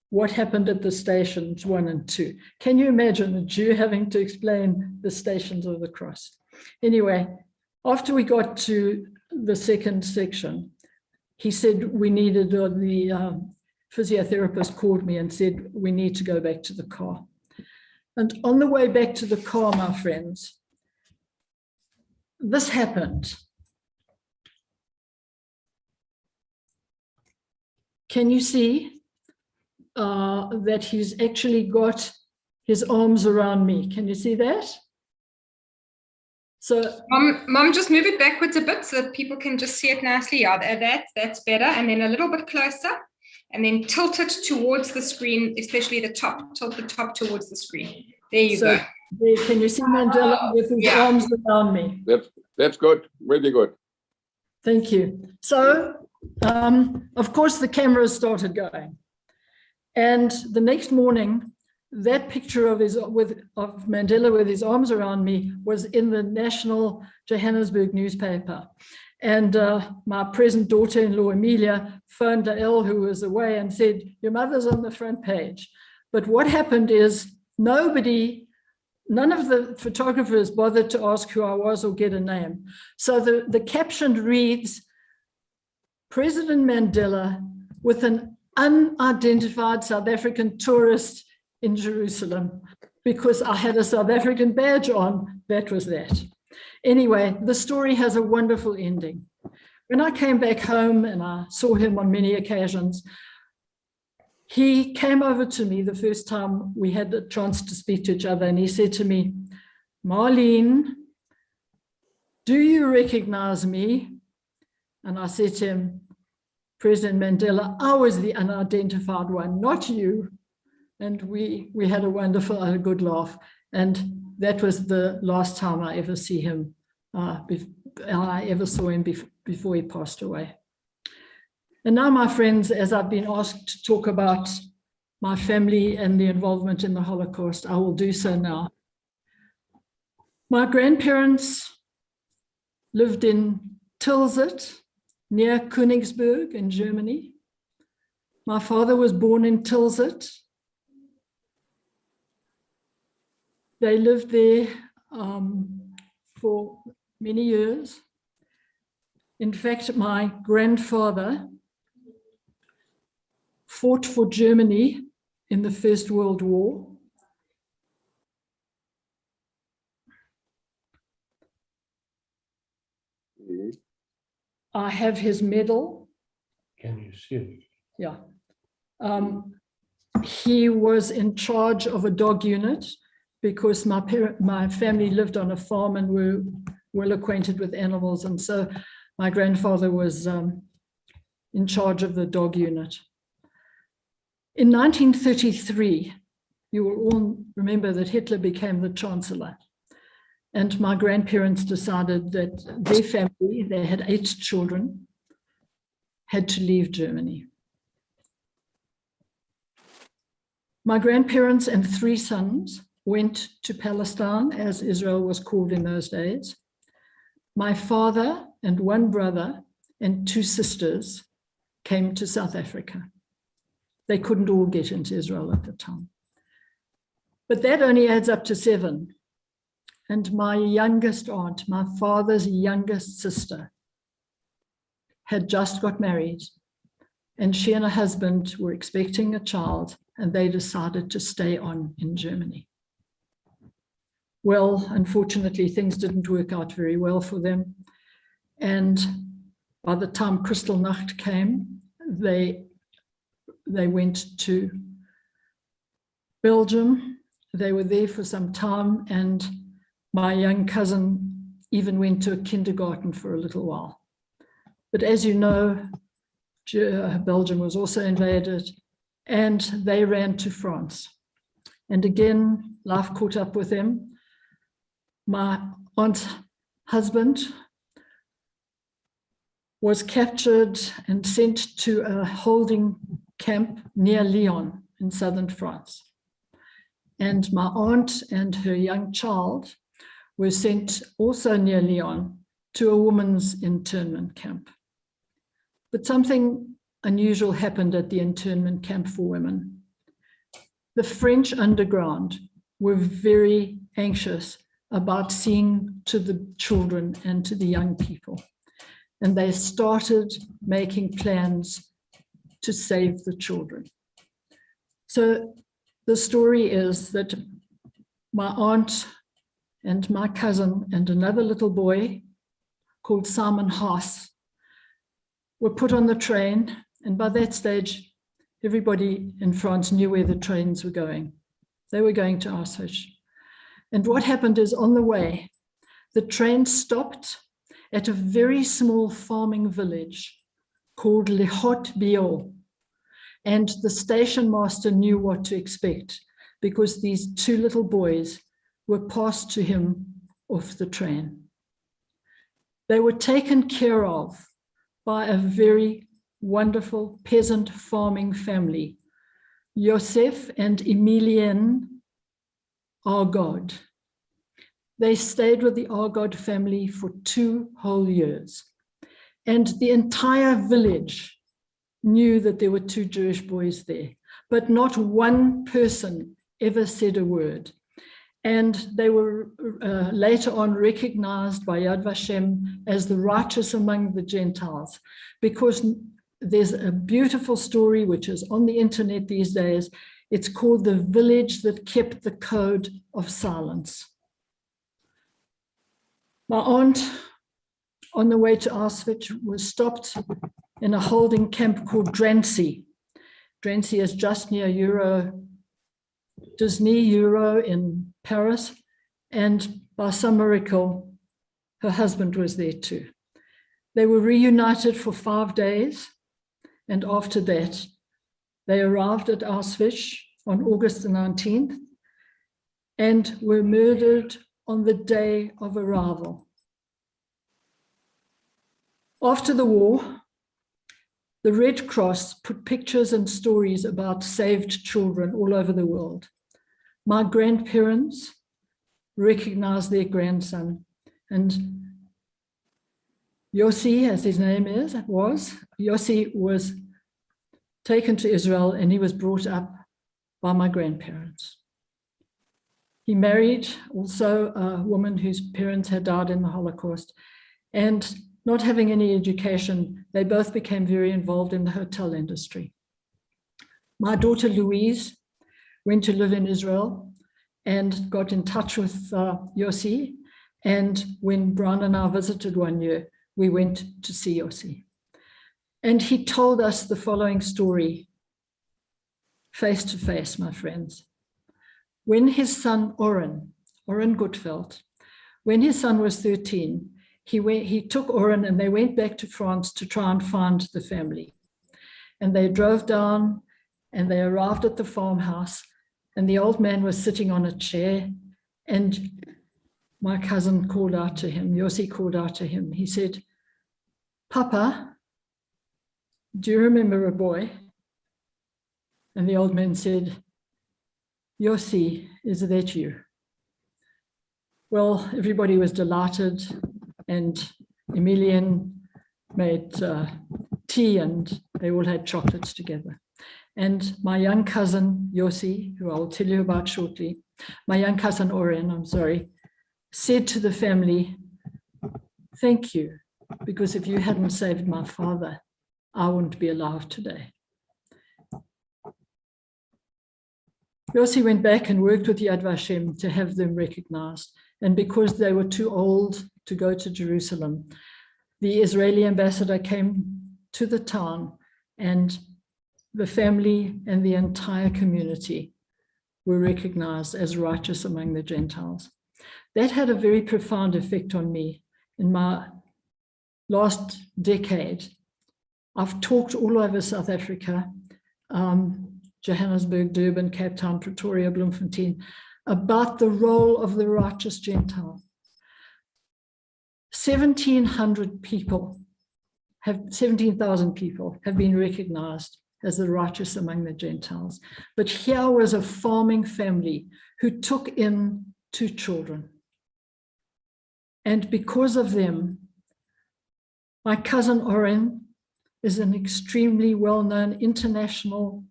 what happened at the stations 1 and 2. Can you imagine a Jew having to explain the stations of the cross? Anyway, after we got to the second section, he said we needed, the physiotherapist called me and said, we need to go back to the car. And on the way back to the car, my friends, this happened. Can you see that he's actually got his arms around me? Can you see that? So, Mom, just move it backwards a bit so that people can just see it nicely. Yeah, that's better. And then a little bit closer, and then tilt it towards the screen, especially the top. Tilt the top towards the screen. There you go. Can you see Mandela with his arms around me? That's good. Really good. Thank you. So, of course, the cameras started going. And the next morning, that picture of Mandela with his arms around me was in the National Johannesburg newspaper. And my present daughter-in-law, Amelia, phoned Dael, who was away, and said, your mother's on the front page. But what happened is none of the photographers bothered to ask who I was or get a name. So the caption reads, President Mandela with an unidentified South African tourist in Jerusalem, because I had a South African badge on. That was that. Anyway, the story has a wonderful ending. When I came back home, and I saw him on many occasions, he came over to me the first time we had a chance to speak to each other, and he said to me, Marlene, "Do you recognize me?" And I said to him, "President Mandela, I was the unidentified one, not you." And we had a wonderful, a good laugh. And that was the last time I ever see him. I ever saw him before he passed away. And now, my friends, as I've been asked to talk about my family and the involvement in the Holocaust, I will do so now. My grandparents lived in Tilsit, near Königsberg in Germany. My father was born in Tilsit. They lived there for many years. In fact, my grandfather fought for Germany in the First World War. I have his medal. Can you see it? Yeah. He was in charge of a dog unit because my family lived on a farm and were well acquainted with animals. And so my grandfather was in charge of the dog unit. In 1933, you will all remember that Hitler became the chancellor. And my grandparents decided that their family, they had 8 children, had to leave Germany. My grandparents and 3 sons went to Palestine, as Israel was called in those days. My father and 1 brother and 2 sisters came to South Africa. They couldn't all get into Israel at the time. But that only adds up to 7. And my youngest aunt, my father's youngest sister, had just got married. And she and her husband were expecting a child, and they decided to stay on in Germany. Well, unfortunately, things didn't work out very well for them. And by the time Kristallnacht came, they went to Belgium. They were there for some time, and my young cousin even went to a kindergarten for a little while. But as you know, Belgium was also invaded, and they ran to France. And again, life caught up with them. My aunt's husband was captured and sent to a holding camp near Lyon in southern France. And my aunt and her young child were sent also near Lyon to a women's internment camp. But something unusual happened at the internment camp for women. The French underground were very anxious about seeing to the children and to the young people. And they started making plans to save the children. So the story is that my aunt and my cousin and another little boy called Simon Haas were put on the train. And by that stage, everybody in France knew where the trains were going. They were going to Auschwitz. And what happened is, on the way, the train stopped at a very small farming village called Le Haut-Biot. And the station master knew what to expect, because these 2 little boys were passed to him off the train. They were taken care of by a very wonderful peasant farming family, Joseph and Emilienne Argod. They stayed with the Argod family for 2 whole years. And the entire village knew that there were 2 Jewish boys there, but not one person ever said a word. And they were later on recognized by Yad Vashem as the righteous among the Gentiles, because there's a beautiful story which is on the internet these days. It's called The Village That Kept the Code of Silence. My aunt, on the way to Auschwitz, was stopped in a holding camp called Drancy. Drancy is just near Disney Euro in Paris. And by some miracle, her husband was there too. They were reunited for 5 days, and after that, they arrived at Auschwitz on August the 19th and were murdered on the day of arrival. After the war, the Red Cross put pictures and stories about saved children all over the world. My grandparents recognized their grandson, and Yossi, as his name Yossi was taken to Israel, and he was brought up by my grandparents. He married also a woman whose parents had died in the Holocaust, and not having any education, they both became very involved in the hotel industry. My daughter Louise went to live in Israel and got in touch with Yossi, and when Brian and I visited one year, we went to see Yossi. And he told us the following story, face to face, my friends. When his son, Oren Gutfeld, when his son was 13, he took Oren and they went back to France to try and find the family. And they drove down and they arrived at the farmhouse, and the old man was sitting on a chair, and my cousin called out to him, Yossi called out to him. He said, "Papa, do you remember a boy?" And the old man said, "Yossi, is that you?" Well, everybody was delighted, and Emilian made tea and they all had chocolates together. And my young cousin, Yossi, who I'll tell you about shortly, my young cousin Oren, said to the family, "Thank you, because if you hadn't saved my father, I wouldn't be alive today." Yossi went back and worked with Yad Vashem to have them recognized. And because they were too old to go to Jerusalem, the Israeli ambassador came to the town, and the family and the entire community were recognized as righteous among the Gentiles. That had a very profound effect on me. In my last decade, I've talked all over South Africa, Johannesburg, Durban, Cape Town, Pretoria, Bloemfontein, about the role of the righteous Gentile. 17,000 people have been recognized as the righteous among the Gentiles. But here was a farming family who took in 2 children. And because of them, my cousin Oren is an extremely well-known international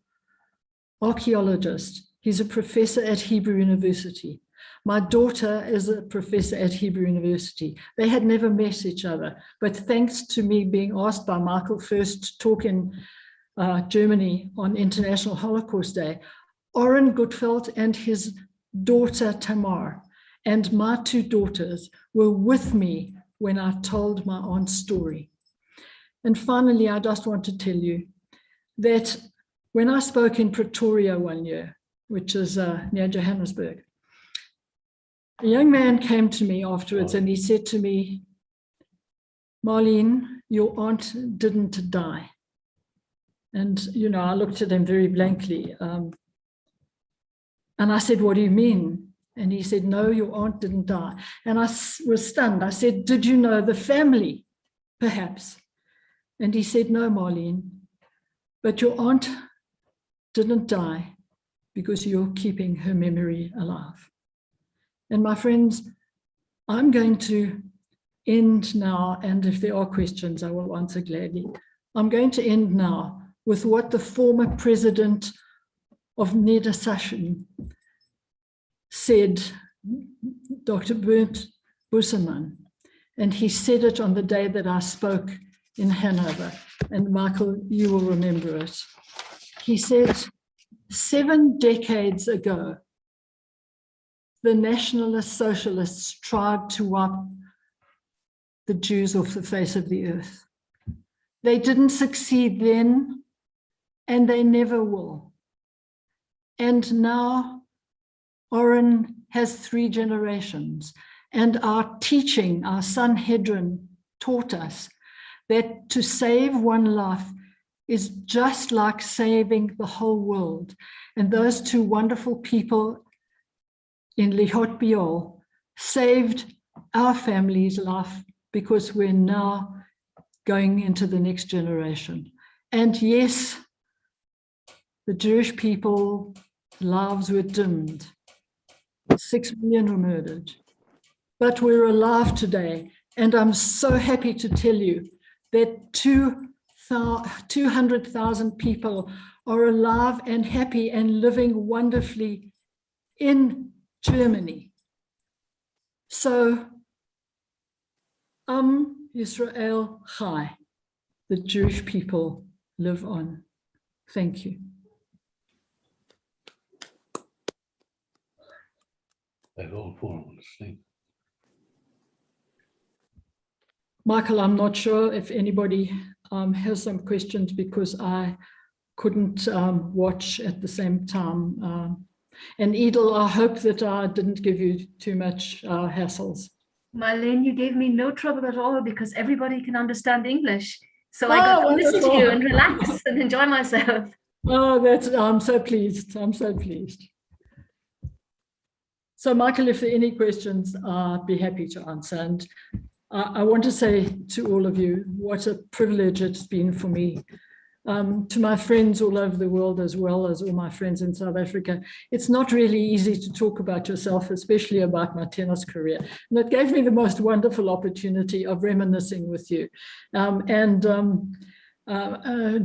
archaeologist. He's a professor at Hebrew University. My daughter is a professor at Hebrew University. They had never met each other, but thanks to me being asked by Michael first to talk in Germany on International Holocaust Day, Oren Gutfeld and his daughter Tamar and my 2 daughters were with me when I told my aunt's story. And finally, I just want to tell you that when I spoke in Pretoria one year, which is near Johannesburg, a young man came to me afterwards and he said to me, "Marlene, your aunt didn't die." And, I looked at him very blankly. And I said, "What do you mean?" And he said, "No, your aunt didn't die." And I was stunned. I said, "Did you know the family, perhaps?" And he said, "No, Marlene, but your aunt didn't die because you're keeping her memory alive." And my friends, I'm going to end now, and if there are questions, I will answer gladly. I'm going to end now with what the former president of Nedersachsen said, Dr. Bernd Bussermann, and he said it on the day that I spoke in Hanover, and Michael, you will remember it. He said, 7 decades ago, the nationalist socialists tried to wipe the Jews off the face of the earth. They didn't succeed then, and they never will. And now Oren has 3 generations, And our teaching, our son Hedron taught us that to save one life is just like saving the whole world. And those two wonderful people in Lihot Biol saved our family's life because we're now going into the next generation. And yes, the Jewish people, lives were dimmed. 6 million were murdered. But we're alive today. And I'm so happy to tell you that 200,000 people are alive and happy and living wonderfully in Germany. So, Israel Chai, the Jewish people live on. Thank you. They've all fallen asleep. Michael, I'm not sure if anybody has some questions because I couldn't watch at the same time. And Edel, I hope that I didn't give you too much hassles. Marlene, you gave me no trouble at all because everybody can understand English. So I got to listen to you and relax and enjoy myself. Oh, I'm so pleased. I'm so pleased. So Michael, if there are any questions, I'd be happy to answer. And I want to say to all of you, what a privilege it's been for me. To my friends all over the world, as well as all my friends in South Africa, it's not really easy to talk about yourself, especially about my tennis career. And it gave me the most wonderful opportunity of reminiscing with you.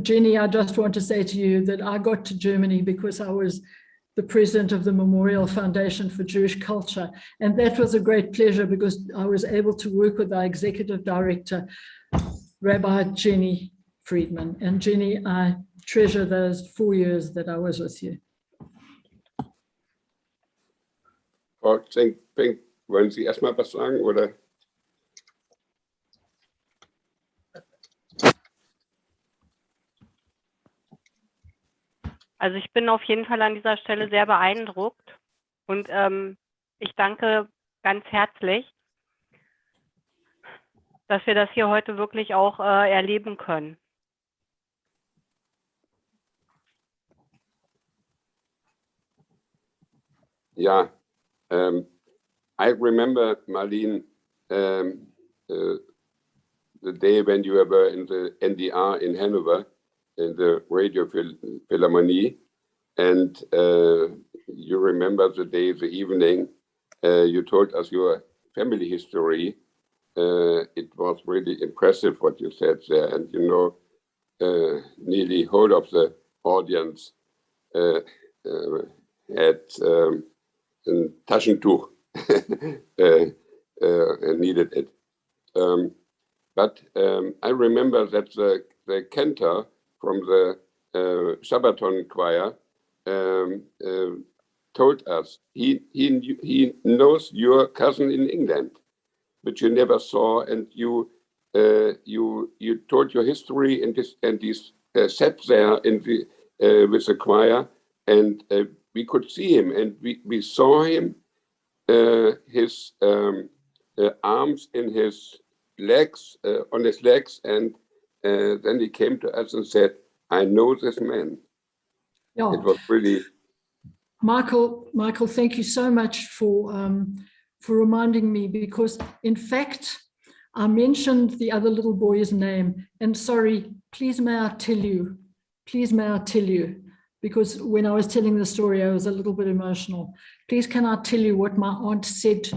Jenny, I just want to say to you that I got to Germany because I was the president of the Memorial Foundation for Jewish Culture. And that was a great pleasure because I was able to work with our executive director, Rabbi Jenny Friedman. And Jenny, I treasure those 4 years that I was with you. Frau Schenk-Pink, wollen Sie erstmal was sagen, oder? Also ich bin auf jeden Fall an dieser Stelle sehr beeindruckt und ich danke ganz herzlich, dass wir das hier heute wirklich auch erleben können. Ja, I remember, Marlene, the day when you were in the NDR in Hanover, in the Radio Philharmonie, and you remember the day, the evening, you told us your family history. It was really impressive what you said there, and you know, nearly whole of the audience had a Taschentuch needed it. But I remember that the cantor from the Shabbaton choir told us he knows your cousin in England, which you never saw, and you told your history and this sat there in the with the choir, and we could see him, and we saw him, his arms in his legs, on his legs, and then he came to us and said, I know this man. Yeah. It was really... Michael, thank you so much for reminding me, because in fact, I mentioned the other little boy's name, and sorry, please may I tell you, because when I was telling the story, I was a little bit emotional. Please can I tell you what my aunt said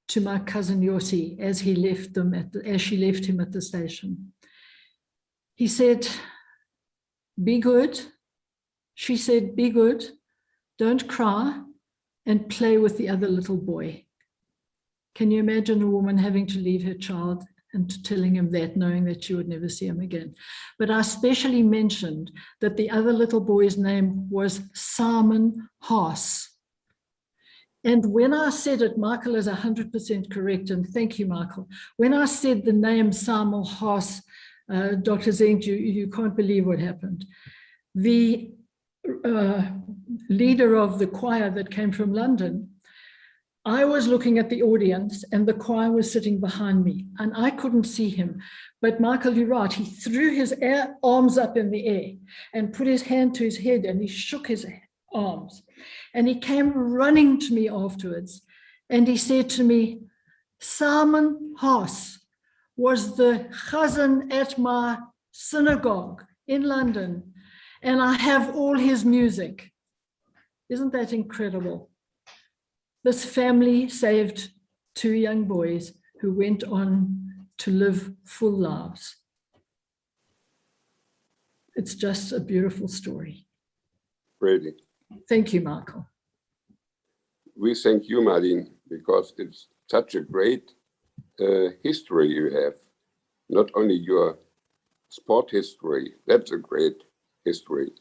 to my cousin Yossi as she left him at the station. He said, be good. She said, be good, don't cry, and play with the other little boy. Can you imagine a woman having to leave her child and telling him that, knowing that she would never see him again? But I specially mentioned that the other little boy's name was Simon Haas. And when I said it, Michael is 100% correct, and thank you, Michael. When I said the name Simon Haas, Dr. Zink, you can't believe what happened. The leader of the choir that came from London I was looking at the audience and the choir was sitting behind me and I couldn't see him. But Michael, you're right, he threw his arms up in the air and put his hand to his head and he shook his arms. And he came running to me afterwards and he said to me, Simon Haas was the chazan at my synagogue in London and I have all his music. Isn't that incredible? This family saved 2 young boys who went on to live full lives. It's just a beautiful story. Really. Thank you, Michael. We thank you, Marlene, because it's such a great history you have. Not only your sport history, that's a great history,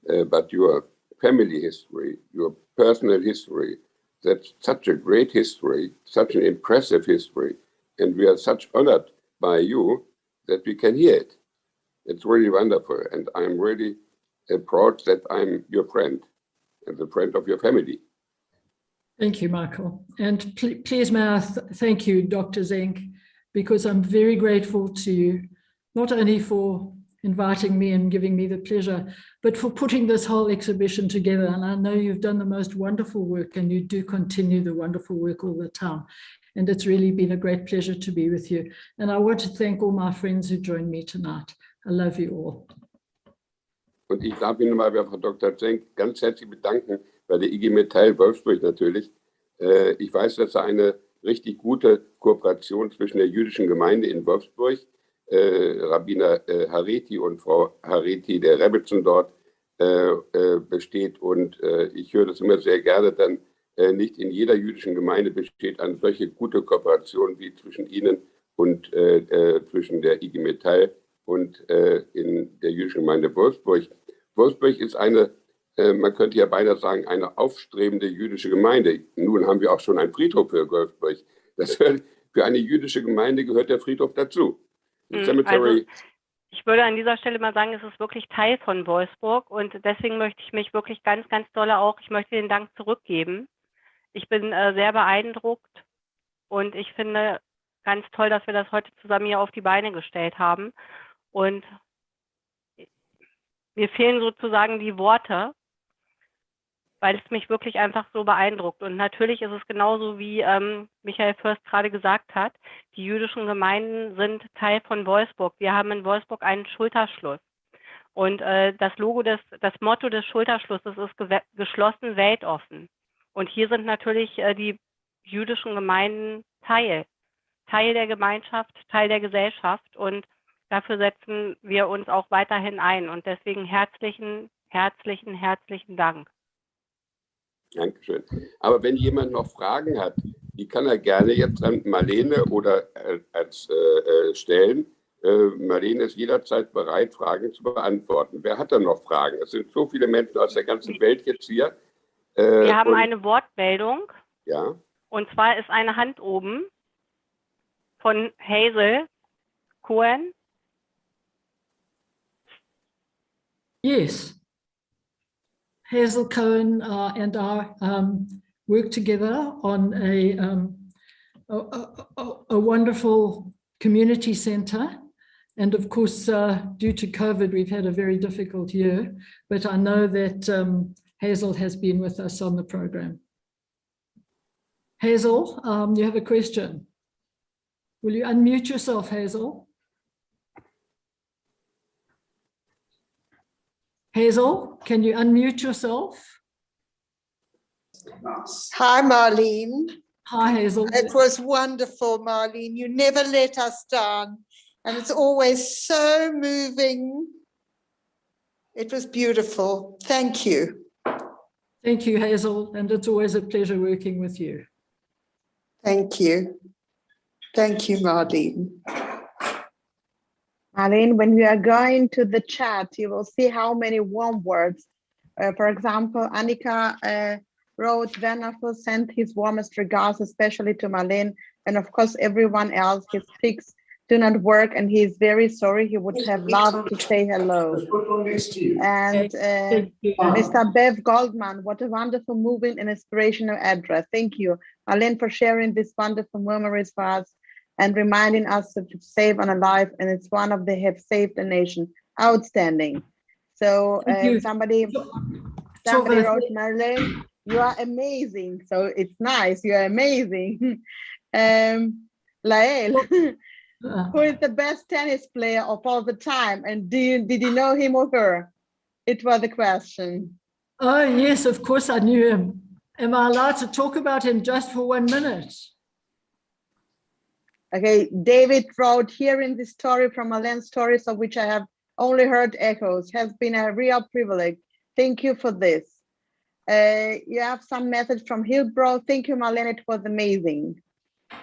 but your family history, your personal history. That's such a great history, such an impressive history. And we are such honored by you that we can hear it. It's really wonderful. And I'm really proud that I'm your friend and the friend of your family. Thank you, Michael. And please may I thank you, Dr. Zenk, because I'm very grateful to you, not only for inviting me and giving me the pleasure, but for putting this whole exhibition together. And I know you've done the most wonderful work and you do continue the wonderful work all the time. And it's really been a great pleasure to be with you. And I want to thank all my friends who joined me tonight. I love you all. Und ich darf Ihnen mal bei Frau Dr. Zenk ganz herzlich bedanken, bei der IG Metall Wolfsburg natürlich. Ich weiß, dass da eine richtig gute Kooperation zwischen der jüdischen Gemeinde in Wolfsburg, Rabbiner Hareti und Frau Hareti, der Rebbetzin dort, besteht. Und ich höre das immer sehr gerne, dann nicht in jeder jüdischen Gemeinde besteht eine solche gute Kooperation wie zwischen Ihnen und zwischen der IG Metall und in der jüdischen Gemeinde Wolfsburg. Wolfsburg ist eine, man könnte ja beinahe sagen, eine aufstrebende jüdische Gemeinde. Nun haben wir auch schon einen Friedhof für Wolfsburg. Für eine jüdische Gemeinde gehört der Friedhof dazu. Also, ich würde an dieser Stelle mal sagen, es ist wirklich Teil von Wolfsburg und deswegen möchte ich mich wirklich ganz, ganz doll ich möchte den Dank zurückgeben. Ich bin sehr beeindruckt und ich finde ganz toll, dass wir das heute zusammen hier auf die Beine gestellt haben. Und mir fehlen sozusagen die Worte, weil es mich wirklich einfach so beeindruckt. Und natürlich ist es genauso, wie Michael Fürst gerade gesagt hat, die jüdischen Gemeinden sind Teil von Wolfsburg. Wir haben in Wolfsburg einen Schulterschluss. Und das Motto des Schulterschlusses ist geschlossen, weltoffen. Und hier sind natürlich die jüdischen Gemeinden Teil der Gemeinschaft, Teil der Gesellschaft. Und dafür setzen wir uns auch weiterhin ein. Und deswegen herzlichen Dank. Dankeschön. Aber wenn jemand noch Fragen hat, die kann er gerne jetzt an Marlene oder stellen. Marlene ist jederzeit bereit, Fragen zu beantworten. Wer hat da noch Fragen? Es sind so viele Menschen aus der ganzen Welt jetzt hier. Wir haben eine Wortmeldung. Ja. Und zwar ist eine Hand oben von Hazel Cohen. Yes. Hazel Cohen and I work together on a wonderful community center. And of course, due to COVID, we've had a very difficult year, but I know that Hazel has been with us on the program. Hazel, you have a question. Will you unmute yourself, Hazel? Hazel, can you unmute yourself? Hi, Marlene. Hi, Hazel. It was wonderful, Marlene. You never let us down. And it's always so moving. It was beautiful. Thank you. Thank you, Hazel. And it's always a pleasure working with you. Thank you. Thank you, Marlene. Marlene, when we are going to the chat, you will see how many warm words. For example, Annika wrote, Werner sent his warmest regards, especially to Marlene, and of course, everyone else. He speaks do not work, and he is very sorry. He would have loved to say hello. And Mr. Bev Goldman, what a wonderful, moving and inspirational address. Thank you, Marlene, for sharing these wonderful memories for us and reminding us to save on a life, and it's one of they have saved a nation. Outstanding. So somebody wrote, Marlene, you are amazing. So it's nice, you are amazing. Lael, who is the best tennis player of all the time, and did you know him or her? It was the question. Oh yes, of course I knew him. Am I allowed to talk about him just for 1 minute? Okay, David wrote, hearing this story from Marlene's stories, of which I have only heard echoes, has been a real privilege. Thank you for this. You have some message from Hillbrow. Thank you, Marlene, it was amazing.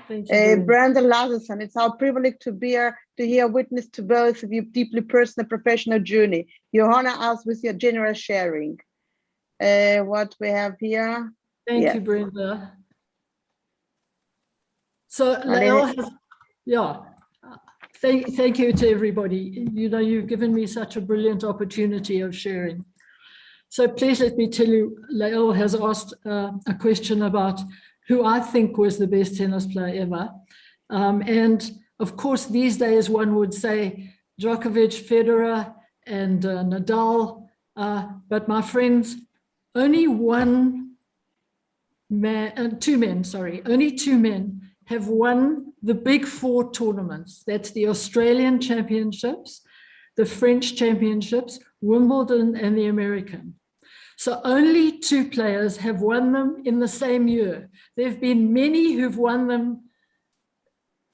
Thank you. Brandon Lazarson, it's our privilege to be here to hear witness to both of you deeply personal professional journey. You honor us with your generous sharing. What we have here. Thank you, Brenda. So Lael has, thank you to everybody. You know, you've given me such a brilliant opportunity of sharing. So please let me tell you, Lael has asked a question about who I think was the best tennis player ever. And of course, these days one would say Djokovic, Federer, and Nadal. But my friends, only only two men have won the big four tournaments. That's the Australian Championships, the French Championships, Wimbledon, and the American. So only two players have won them in the same year. There have been many who've won them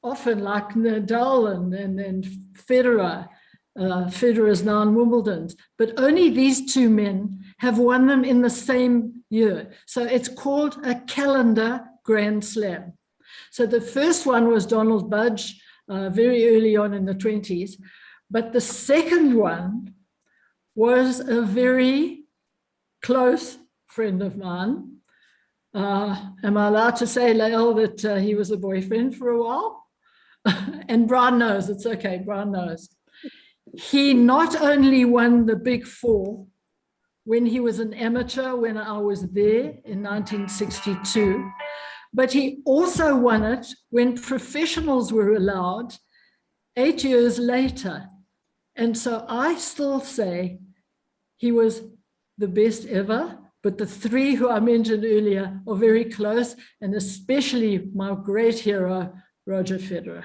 often, like Nadal and Federer. Federer is now in Wimbledon, but only these two men have won them in the same year. So it's called a calendar Grand Slam. So the first one was Donald Budge very early on in the 20s, but the second one was a very close friend of mine. Am I allowed to say, Lael, that he was a boyfriend for a while? And Brian knows, it's okay, Brian knows. He not only won the big four when he was an amateur, when I was there in 1962, but he also won it when professionals were allowed 8 years later. And so I still say he was the best ever, but the three who I mentioned earlier are very close, and especially my great hero, Roger Federer.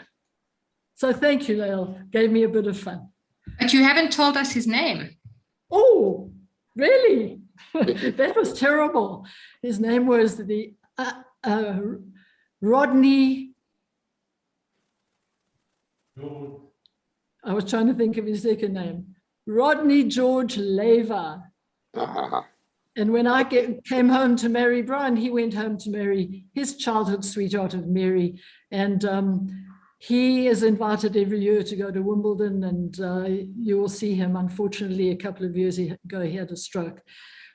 So thank you, Lael, gave me a bit of fun. But you haven't told us his name. Oh, really? That was terrible. His name was the Rodney. I was trying to think of his second name. Rodney George Laver. And when I came home to marry Brian, he went home to marry his childhood sweetheart of Mary. And he is invited every year to go to Wimbledon, and you will see him. Unfortunately, a couple of years ago, he had a stroke.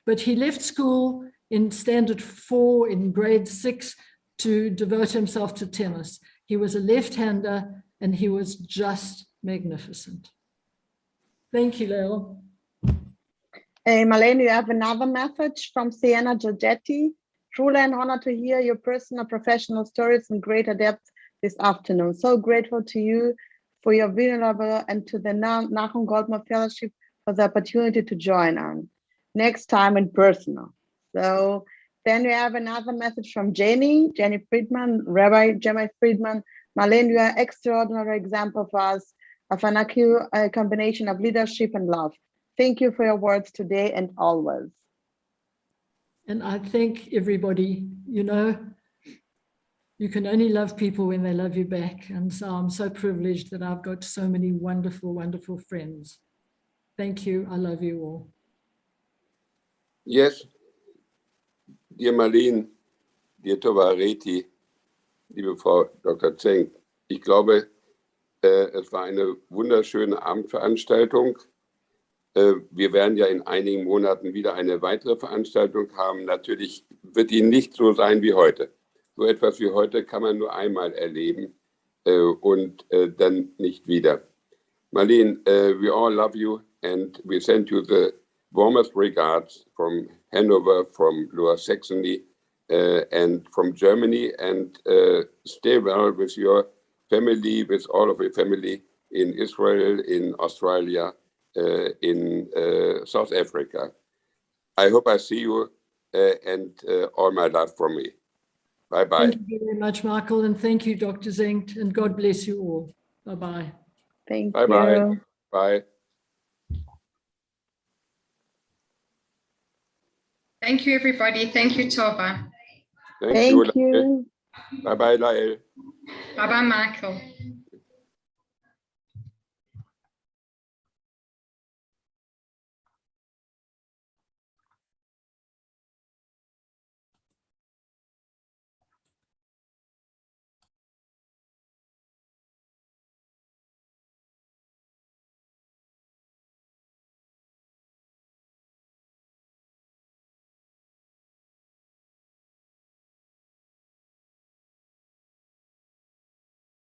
But he left school in standard 4 in grade 6 to devote himself to tennis. He was a left-hander, and he was just magnificent. Thank you, Lael. Marlene, you have another message from Sienna Giorgetti. Truly an honor to hear your personal professional stories in greater depth this afternoon. So grateful to you for your vulnerable and to the Nachum Goldman Fellowship for the opportunity to join on. Next time in person. So then we have another message from Jenny Friedman, Rabbi Jenny Friedman. Marlene, you are an extraordinary example for us of an acute combination of leadership and love. Thank you for your words today and always. And I thank everybody, you know, you can only love people when they love you back. And so I'm so privileged that I've got so many wonderful, wonderful friends. Thank you. I love you all. Yes. Dear Marlene, dear Tova Areti, liebe Frau Dr. Zeng, ich glaube, es war eine wunderschöne Abendveranstaltung. Wir werden ja in einigen Monaten wieder eine weitere Veranstaltung haben. Natürlich wird die nicht so sein wie heute. So etwas wie heute kann man nur einmal erleben. und dann nicht wieder. Marlene, we all love you and we send you the warmest regards from Hanover, from Lower Saxony, and from Germany, and stay well with your family, with all of your family in Israel, in Australia, in South Africa. I hope I see you and all my love from me. Bye-bye. Thank you very much, Michael, and thank you, Dr. Zengt, and God bless you all. Bye-bye. Thank Bye-bye. you. Bye. Thank you, everybody. Thank you, Tova. Thank you. you. Bye-bye, Lael. Bye-bye, Michael.